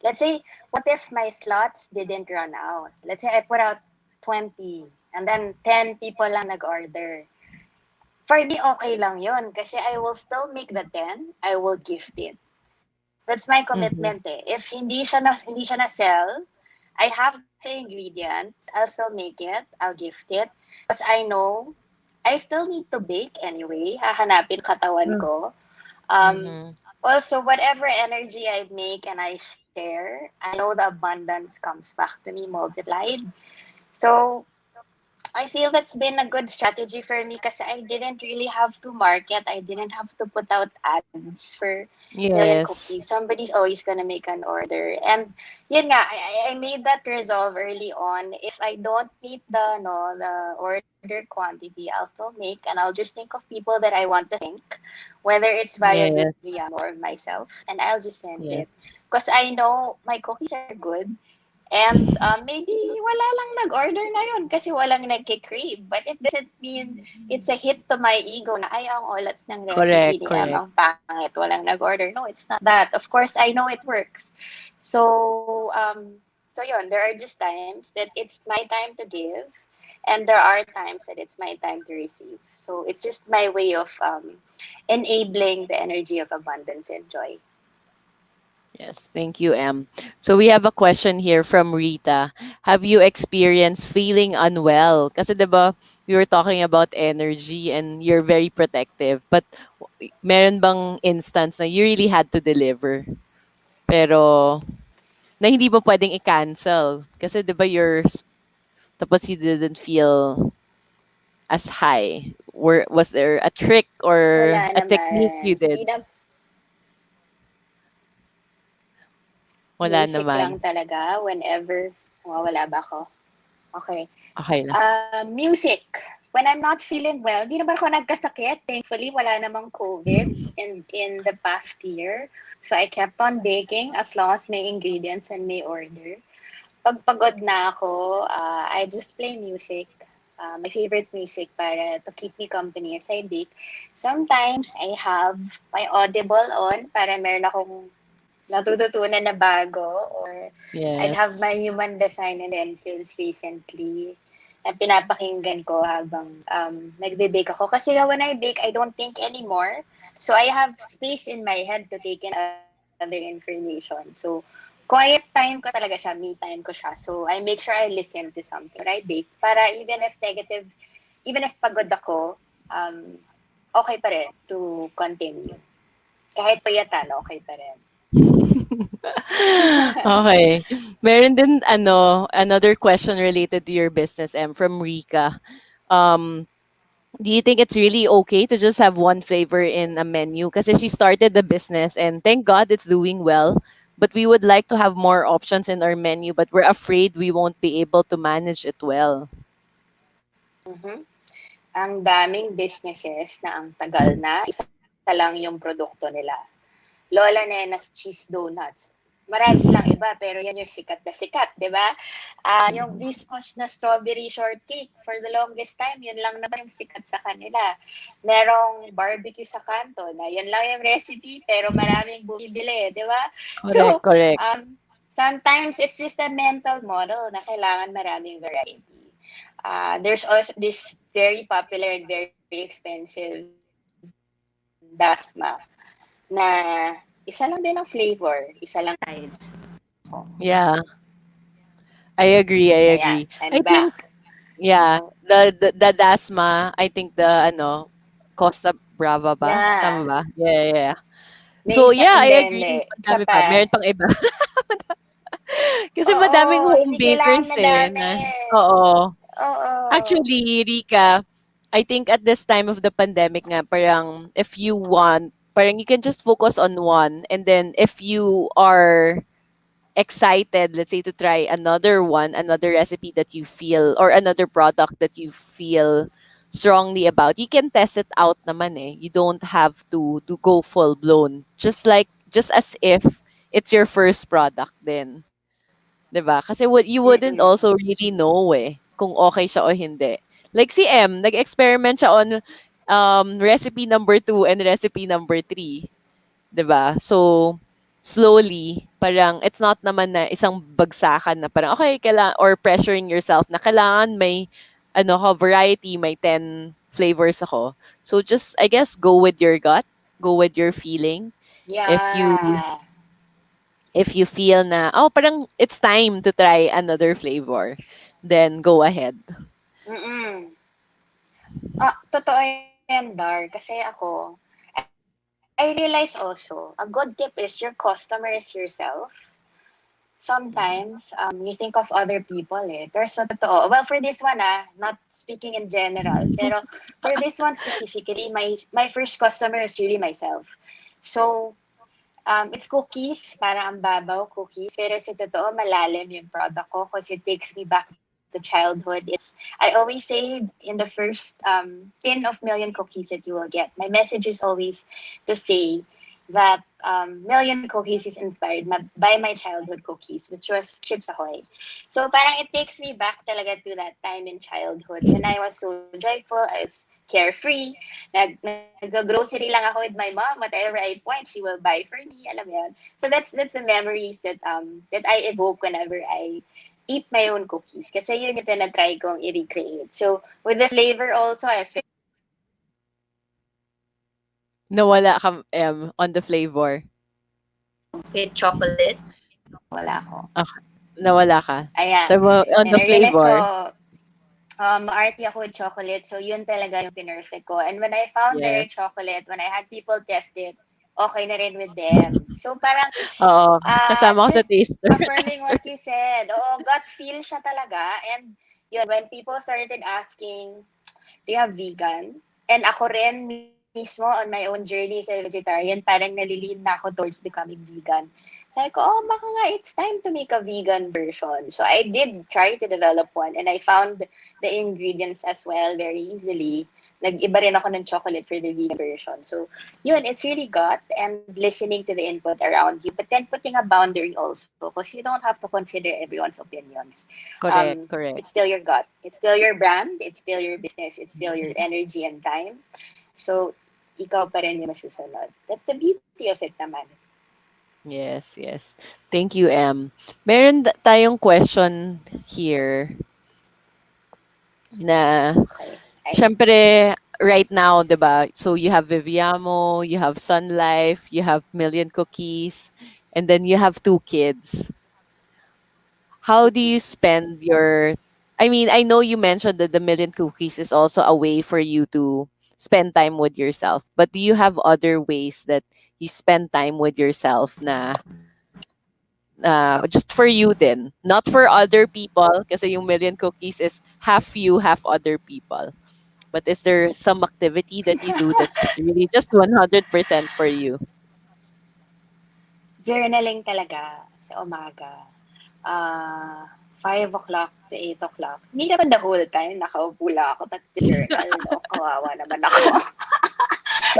D: let's say, what if my slots didn't run out? Let's say I put out 20 and then 10 people lang nag-order. For me, okay lang yun kasi I will still make the 10, I will gift it. That's my
C: mhm.
D: commitment eh. If hindi siya na-sell, I have the ingredients, I'll still make it, I'll gift it. Because I know I still need to bake anyway. Hahanapin katawan ko. Um,
C: Mhm.
D: Also, whatever energy I make and I share, I know the abundance comes back to me multiplied. So I feel that's been a good strategy for me because I didn't really have to market. I didn't have to put out ads for million cookies.
C: Yes.
D: Somebody's always gonna make an order. And yun nga, I made that resolve early on. If I don't meet the order quantity, I'll still make and I'll just think of people that I want to thank, whether it's via
C: Yes.
D: Vivian or myself, and I'll just send it.
C: Yes.
D: Because I know my cookies are good. And maybe wala lang nag-order ngayon kasi walang nagki-crave. But it doesn't mean it's a hit to my ego na ay ang olats ng recipe
C: Correct,
D: ni Em
C: correct.
D: ang pangit, walang nag-order. No, it's not that. Of course, I know it works. So yun, there are just times that it's my time to give and there are times that it's my time to receive. So it's just my way of enabling the energy of abundance and joy.
C: Yes, thank you, Em. So we have a question here from Rita. Have you experienced feeling unwell? Kasi 'di ba, we were talking about energy and you're very protective. But meron bang instance na you really had to deliver? Pero na hindi mo pwedeng i-cancel kasi 'di ba tapos you didn't feel as high. Was there a trick or
D: Wala
C: a technique
D: naman.
C: you
D: Hindi
C: did?
D: na
C: Wala
D: music lang
C: naman.
D: talaga whenever wala ba ako? Okay.
C: Okay lang.
D: Music. When I'm not feeling well, di naman ako nagkasakit. Thankfully, wala namang COVID in the past year. So I kept on baking as long as may ingredients and may order. Pag pagod na ako, I just play music. My favorite music para to keep me company as I bake. Sometimes I have my Audible on para meron akong natututunan na bago, or I'd have my
C: Yes.
D: human design and pencils recently na pinapakinggan ko habang nagbe-bake ako. Kasi when I bake, I don't think anymore. So I have space in my head to take in other information. So quiet time ko talaga siya, me time ko siya. So, I make sure I listen to something when I bake para even if negative, even if pagod ako, okay pa rin to continue. Kahit payatan, okay pa rin.
C: Okay. Meron din another question related to your business, from Rika. Um, do you think it's really okay to just have one flavor in a menu? Because she started the business and thank God it's doing well. But we would like to have more options in our menu, but we're afraid we won't be able to manage it well.
D: Mhm. Ang daming businesses na ang tagal na, isa lang yung produkto nila. Lola Nena's Cheese Donuts. Marami silang iba, pero yan yung sikat na sikat, di ba? Yung viscous na strawberry shortcake, for the longest time, yun lang naman yung sikat sa kanila. Merong barbecue sa kanto, na yun lang yung recipe, pero maraming bumibili, di ba?
C: Correct,
D: So,
C: correct.
D: sometimes it's just a mental model na kailangan maraming variety. There's also this very popular and very expensive dasma na isa lang din ang flavor, isa lang size.
C: Yeah, I agree. I
D: Ayan,
C: agree.
D: I'm
C: I
D: back.
C: think, yeah, the Dasma, I think Costa Brava ba?
D: Yeah,
C: Tama ba? Yeah, yeah, yeah.
D: may
C: So
D: isa,
C: yeah, I
D: hindi,
C: agree.
D: isa
C: Madami pa.
D: pa.
C: Meron pang iba. Kasi madaming
D: Oo,
C: home
D: hindi kailangan
C: bakers
D: madami.
C: na. Oo.
D: Oo.
C: Actually, Rika, I think at this time of the pandemic nga, parang if you want, parang you can just focus on one. And then if you are excited, let's say, to try another one, another recipe that you feel, or another product that you feel strongly about, you can test it out naman eh. You don't have to go full blown. Just as if it's your first product then. 'Di ba? Kasi you wouldn't
D: Mm-mm.
C: also really know eh kung okay siya o hindi. Like si M, nag-experiment siya on recipe number 2 and recipe number 3. 'Di ba? So, slowly, parang it's not naman na isang bagsakan na parang, okay, or pressuring yourself na kailangan may, variety, may 10 flavors ako. So, just, I guess, go with your gut, go with your feeling. If you,
D: Yeah.
C: if you feel na, oh, parang it's time to try another flavor, then go ahead.
D: Mm-mm. Totoo yan, Dar. Kasi ako, I realize also, a good tip is your customer is yourself. Sometimes, you think of other people eh. Pero sa totoo, well, for this one not speaking in general, pero for this one specifically, my first customer is really myself. So, it's cookies, parang ang babaw cookies, pero sa totoo malalim yung product ko because it takes me back to childhood. I always say in the first tin of million cookies that you will get, my message is always to say that Million Cookies is inspired by my childhood cookies, which was Chips Ahoy. So parang it takes me back talaga to that time in childhood when I was so joyful, I was carefree. Nag-grocery lang ako with my mom. Whatever I point, she will buy for me. Alam mo yun? So that's the memories that I evoke whenever I eat my own cookies. Kasi yun yung tinatry kong i-recreate. So with the flavor also, I
C: Nawala ka, on the flavor.
D: with chocolate. Wala ako.
C: Okay. Nawala ka.
D: Ayan.
C: So, on
D: And
C: the
D: I-realize ko,
C: flavor.
D: maarte ako with chocolate. So, yun talaga yung pinerfect ko. And when I found the
C: Yes.
D: right chocolate, when I had people test it, okay na rin with them. So, parang,
C: Oo, kasama ko sa
D: just
C: taster
D: affirming
C: tester.
D: what you said. Oo, gut feel siya talaga. And yun, when people started asking, do you have vegan? And ako rin mismo on my own journey as a vegetarian, parang nalilin na ako towards becoming vegan. Sabi ko, oh, baka nga it's time to make a vegan version. So I did try to develop one and I found the ingredients as well very easily. Nag-iba rin ako ng chocolate for the vegan version. So yun, it's really gut and listening to the input around you, but then putting a boundary also because you don't have to consider everyone's opinions.
C: Correct, correct.
D: It's still your gut. It's still your brand. It's still your business. It's still your energy and time. So, ikaw pa rin yung masusunod. That's the beauty of it naman.
C: Yes, yes. Thank you, Em. Meron tayong question here na,
D: Okay.
C: syempre, right now, 'di ba? So you have Viviamo, you have Sun Life, you have Million Cookies, and then you have two kids. how do you spend your, I mean, I know you mentioned that the million cookies is also a way for you to spend time with yourself, but do you have other ways that you spend time with yourself na just for you then, not for other people kasi yung million cookies is half you, half other people. But is there some activity that you do that's really just 100% for you?
D: Journaling talaga sa umaga. 5 o'clock to 8 o'clock. Hindi naman the whole time nakaupo lang ako nag-journal, no? Kawawa naman ako.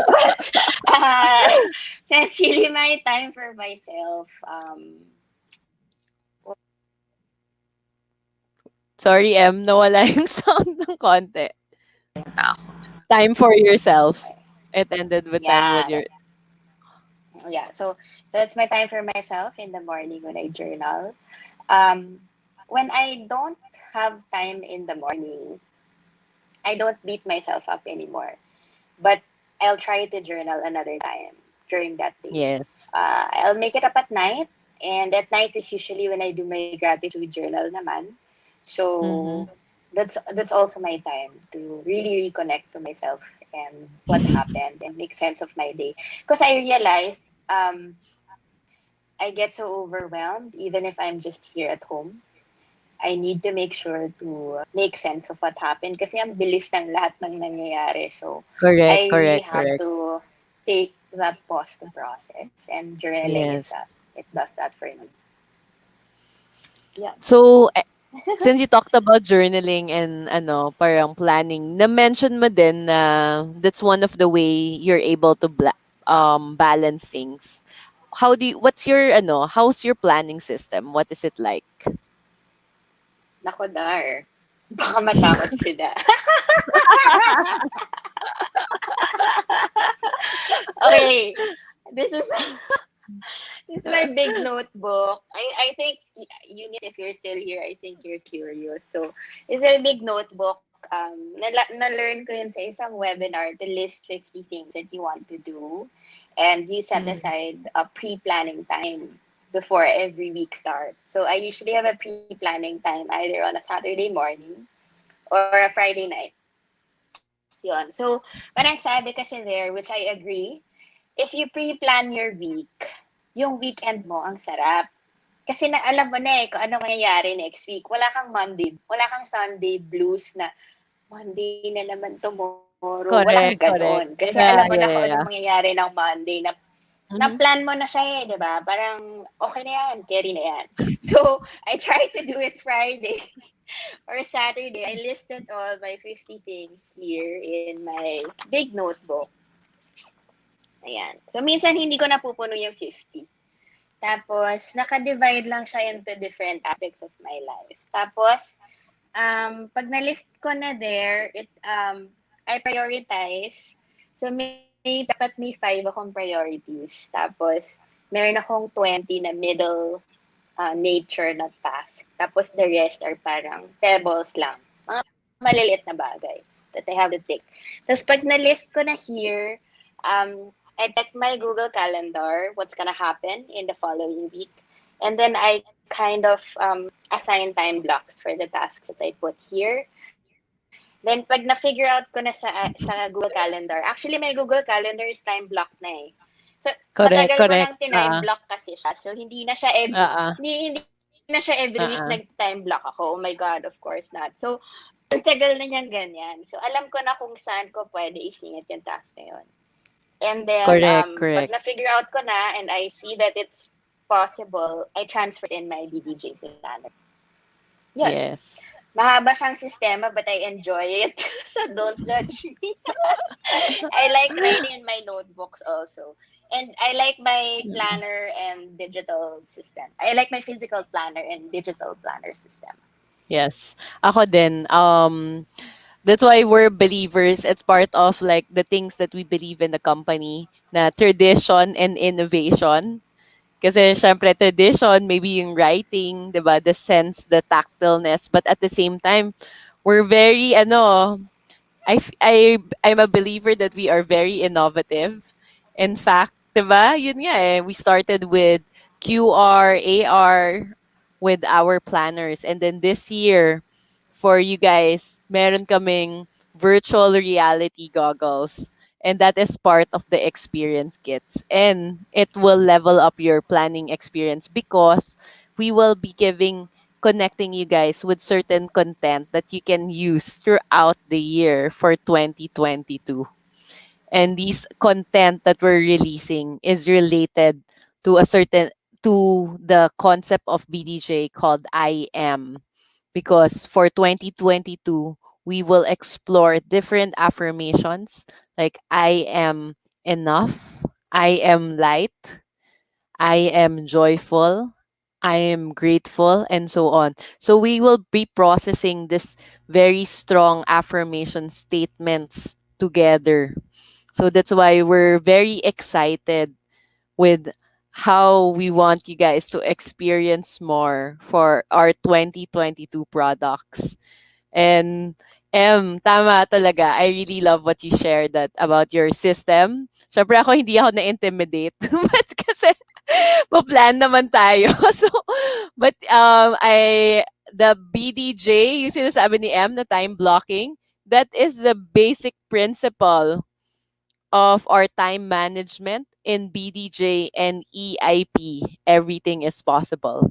D: But, that's really my time for myself.
C: Sorry, Em, nawala yung sound ng konti. Time for yourself. It ended with time with
D: yeah,
C: your.
D: yeah. So it's my time for myself in the morning when I journal. Um, when I don't have time in the morning, I don't beat myself up anymore. But I'll try to journal another time during that day.
C: Yes.
D: I'll make it up at night, and at night is usually when I do my gratitude journal naman. So
C: Mm-hmm.
D: that's also my time to really reconnect to myself and what happened and make sense of my day. Because I realized I get so overwhelmed even if I'm just here at home. I need to make sure to make sense of what happened kasi ang bilis ng lahat ng nangyayari. So,
C: Correct,
D: I really
C: correct,
D: have
C: correct.
D: to take that pause to process. And journaling is
C: Yes.
D: that. It does that for me. Yeah.
C: So, since you talked about journaling and ano, parang planning, na-mention mo din na that's one of the way you're able to balance things. What's your ano, how's your planning system? What is it like?
D: Nako, Dar. Baka matakot sila. Okay. This is this is my big notebook. I think Eunice, if you're still here, I think you're curious. So, it's a big notebook. Na-learn ko yun sa isang webinar to list 50 things that you want to do. And you set
C: Mhm.
D: aside a pre-planning time before every week starts. So, I usually have a pre-planning time either on a Saturday morning or a Friday night. Yun. So, parang sabi kasi there, which I agree, if you pre-plan your week, yung weekend mo ang sarap. Kasi na alam mo na kung ano mangyayari next week. Wala kang Sunday blues na Monday na naman tomorrow. Walang
C: Correct, correct.
D: ganon. Kasi
C: Yeah,
D: alam mo
C: yeah,
D: na kung
C: yeah,
D: anong
C: yeah.
D: mangyayari ng Monday na
C: Mhm.
D: na-plan mo na siya di ba? Parang okay na yan, carry na yan. So, I try to do it Friday or Saturday. I listed all my 50 things here in my big notebook. Ayan. So, minsan hindi ko napupuno yung 50. Tapos, naka-divide lang siya into different aspects of my life. Tapos, pag na-list ko na there, I prioritize. So, dapat may 5 akong priorities. Tapos, meron akong 20 na middle nature na task. Tapos, the rest are parang pebbles lang. Mga maliliit na bagay that I have to take. Tapos, pag na-list ko na here, I check my Google Calendar, what's gonna happen in the following week. And then I kind of assign time blocks for the tasks that I put here. Then pag na-figure out ko na sa Google Calendar, actually my Google Calendar is time blocked na eh. So
C: Correct,
D: matagal ko
C: correct.
D: nang tinime block kasi siya. So hindi na siya
C: Uh-uh.
D: hindi na siya every week
C: Uh-uh.
D: nag-time block ako. Oh my God, of course not. So ang tagal na niyang ganyan. So alam ko na kung saan ko pwede isingit yung task na yun. And then,
C: Correct,
D: pag
C: correct.
D: na-figure out ko na and I see that it's possible, I transfer it in my BDJ planner. Yun.
C: Yes.
D: Mahaba siyang sistema but I enjoy it. So don't judge me. I like writing in my notebooks also. And I like my planner and digital system. I like my physical planner and digital planner system.
C: Yes. Ako din. That's why we're believers. It's part of like the things that we believe in the company na tradition and innovation. Kasi syempre tradition, maybe yung writing, 'di ba? The sense, the tactileness, but at the same time, we're very ano, I'm a believer that we are very innovative. In fact, 'di ba? Yun nga eh, we started with QR, AR, with our planners. And then this year, for you guys, meron kaming virtual reality goggles. And that is part of the experience kits. And it will level up your planning experience because we will be connecting you guys with certain content that you can use throughout the year for 2022. And these content that we're releasing is related to a certain to the concept of BDJ called I am, because for 2022 we will explore different affirmations like I am enough, I am light, I am joyful, I am grateful, and so on. So we will be processing this very strong affirmation statements together. So that's why we're very excited with how we want you guys to experience more for our 2022 products. And tama talaga. I really love what you shared that about your system. Syempre ako hindi ako na-intimidate. But kasi plan naman tayo. So, but the BDJ, yung sinasabi ni M na time blocking, that is the basic principle of our time management in BDJ and EIP. Everything is possible.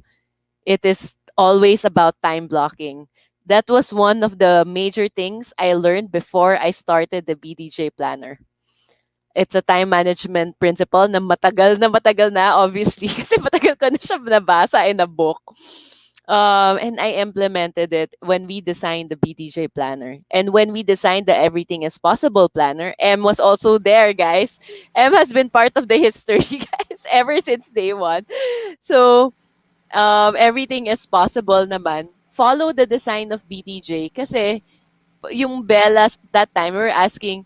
C: It is always about time blocking. That was one of the major things I learned before I started the BDJ planner. It's a time management principle na matagal na, obviously, kasi matagal ko na siya nabasa in a book. And I implemented it when we designed the BDJ planner. And when we designed the Everything is Possible planner, M was also there, guys. M has been part of the history, guys, ever since day one. So, everything is possible naman. Follow the design of BDJ kasi yung Bellas that time we were asking,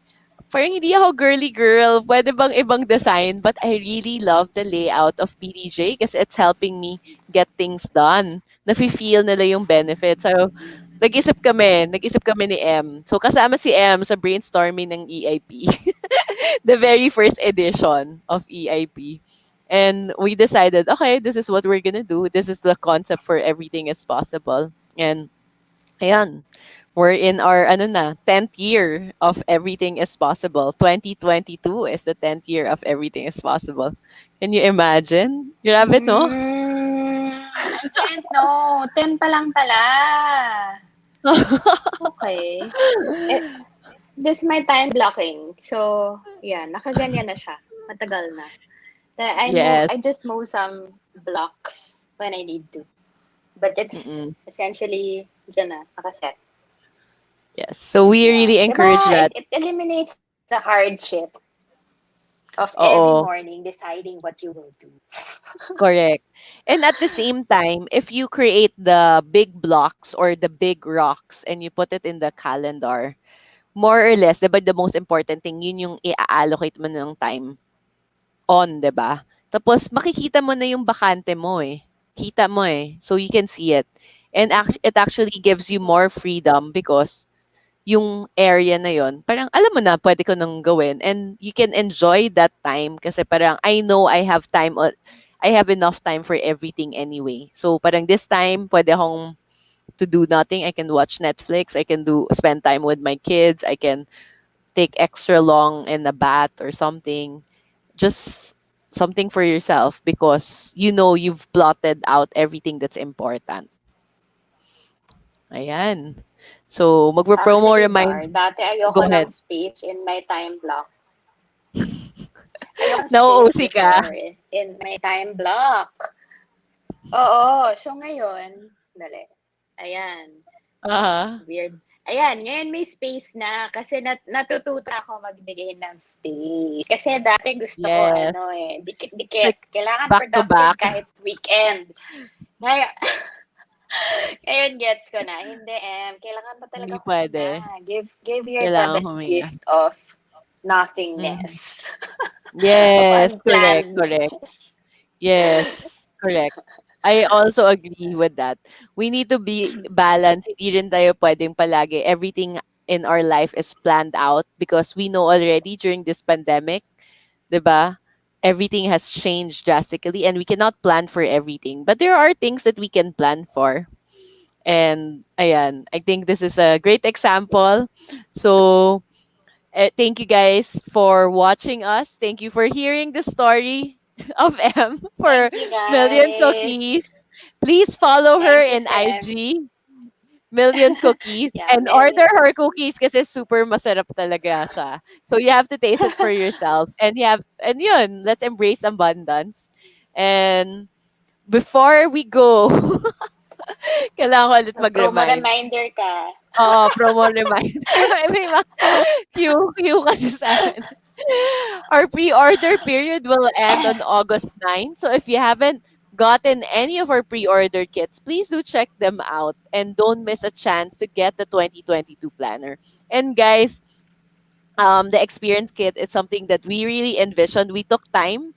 C: parang hindi ako girly girl, pwede bang ibang design? But I really love the layout of BDJ kasi it's helping me get things done. Nafe-feel nila yung benefits. So, nag-isip kami ni M. So, kasama si M sa brainstorming ng EIP. The very first edition of EIP. And we decided, okay, this is what we're gonna do. This is the concept for Everything is Possible. And ayan, we're in our 10th year of Everything is Possible. 2022 is the 10th year of Everything is Possible. Can you imagine? Grabe, no?
D: I can't know. 10 pa lang pala. Okay. Eh, this is my time blocking. So, yeah, nakaganyan na siya. Matagal na.
C: Yes.
D: I just move some blocks when I need to. But it's
C: Mm-mm.
D: essentially dyan na, nakaset.
C: Yes. So we
D: Yeah.
C: really encourage
D: Diba,
C: that.
D: it eliminates the hardship of every
C: Oo.
D: morning deciding what you will do.
C: Correct. And at the same time, if you create the big blocks or the big rocks and you put it in the calendar, more or less, diba, the most important thing, yun yung i-allocate mo ng time on, diba? Tapos, makikita mo na yung bakante mo eh. Kita mo eh. So, you can see it. And it actually gives you more freedom because yung area na yon, parang alam mo na, pwede ko nang gawin. And you can enjoy that time kasi parang I know I have time, I have enough time for everything anyway. So, parang this time, pwede akong to do nothing. I can watch Netflix. I can spend time with my kids. I can take extra long in a bath or something. Just something for yourself because you know you've plotted out everything that's important. Ayan. So, magpo-promo
D: Actually,
C: remind.
D: Dati
C: Go
D: ayoko ng
C: ahead.
D: space in my time block. Ayoko ng space
C: Nauusi ka.
D: before in my time block. Oo. So, ngayon, dali. Ayan.
C: Aha.
D: Weird. Ayan, ngayon may space na kasi natututo ako magbigay ng space. Kasi dati gusto ko
C: Yes. It's
D: dikit-dikit.
C: like
D: Kailangan
C: back to
D: productive
C: back.
D: kahit weekend. Ngayon, ngayon gets ko na. Hindi, kailangan mo
C: Hindi
D: talaga
C: pwede.
D: huminga. Give yourself
C: Kailangan
D: that
C: huminga.
D: gift of
C: Mhm.
D: nothingness. Of
C: Yes, correct, correct.
D: unplannedness.
C: Yes, correct. I also agree with that. We need to be balanced. Hindi rin tayo pwedeng palagi. Everything in our life is planned out because we know already during this pandemic, 'di ba? everything has changed drastically and we cannot plan for everything. But there are things that we can plan for. And ayan, I think this is a great example. So thank you guys for watching us. Thank you for hearing the story of M for
D: Thank you,
C: Million
D: guys.
C: Cookies. Please follow her
D: Thank you,
C: in
D: Fem.
C: IG, Million Cookies,
D: Yeah,
C: and order
D: million
C: her
D: cookies.
C: cookies kasi super masarap talaga siya. So you have to taste it for yourself. And yun, let's embrace abundance. And before we go, kailangan ko ulit
D: Promo
C: mag-remind.
D: reminder ka.
C: Oo, promo reminder. May mga cue kasi sa'min. Our pre-order period will end on August 9. So if you haven't gotten any of our pre-order kits, please do check them out and don't miss a chance to get the 2022 planner. And guys, the experience kit is something that we really envisioned. We took time,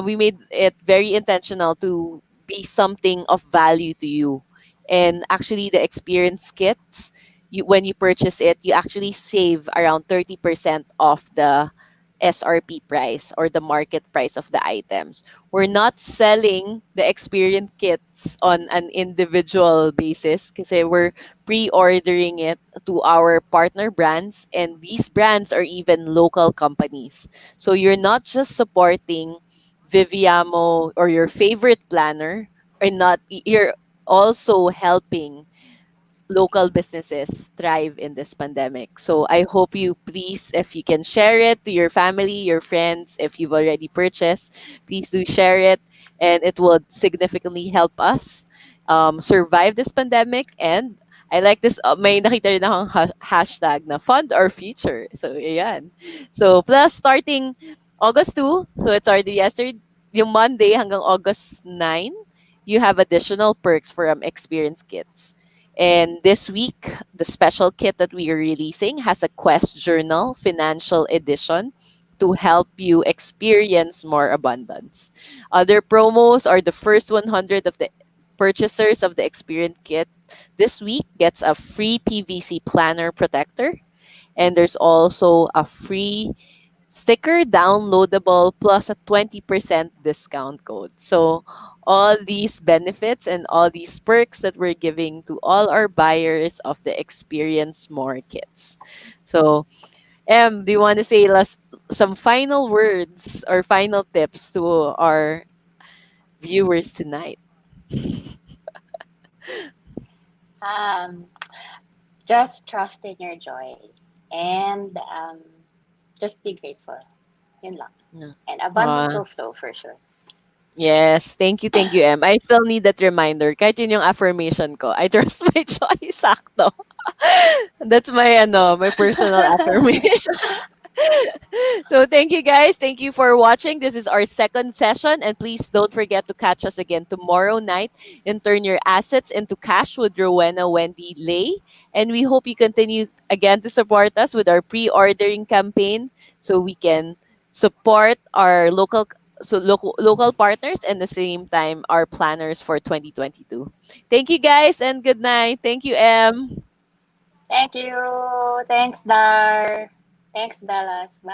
C: we made it very intentional to be something of value to you. And actually, the experience kits, when you purchase it, you actually save around 30% off the SRP price or the market price of the items. We're not selling the experience kits on an individual basis because we're pre-ordering it to our partner brands, and these brands are even local companies. So you're not just supporting Viviamo or your favorite planner, or not, you're also helping local businesses thrive in this pandemic. So I hope you please, if you can share it to your family, your friends, if you've already purchased, please do share it, and it will significantly help us survive this pandemic. And I like this, may nakita rin akong hashtag na fund our future. So, ayan. So, plus starting August 2, so it's already yesterday, yung Monday hanggang August 9, you have additional perks from experience kits. And this week, the special kit that we are releasing has a Quest Journal Financial Edition to help you experience more abundance. Other promos are the first 100 of the purchasers of the Experience Kit this week gets a free PVC planner protector. And there's also a free sticker downloadable plus a 20% discount code. So all these benefits and all these perks that we're giving to all our buyers of the Experience More kits. So, do you want to say some final words or final tips to our viewers tonight?
D: Um, just trust in your joy and just be grateful. Yun lang.
C: Yeah.
D: And abundance
C: Uh,
D: will flow for sure.
C: yes, thank you, Em. I still need that reminder. Kahit yun yung affirmation ko. I trust my choice. Sakto. That's my personal affirmation. So thank you guys. Thank you for watching. This is our second session. And please don't forget to catch us again tomorrow night and turn your assets into cash with Rowena Wendy Lay. And we hope you continue again to support us with our pre-ordering campaign so we can support our local partners and at the same time our planners for 2022. Thank you guys and good night. Thank you, Em.
D: Thank you. Thanks, Dar. Thanks, Bellas. Bye.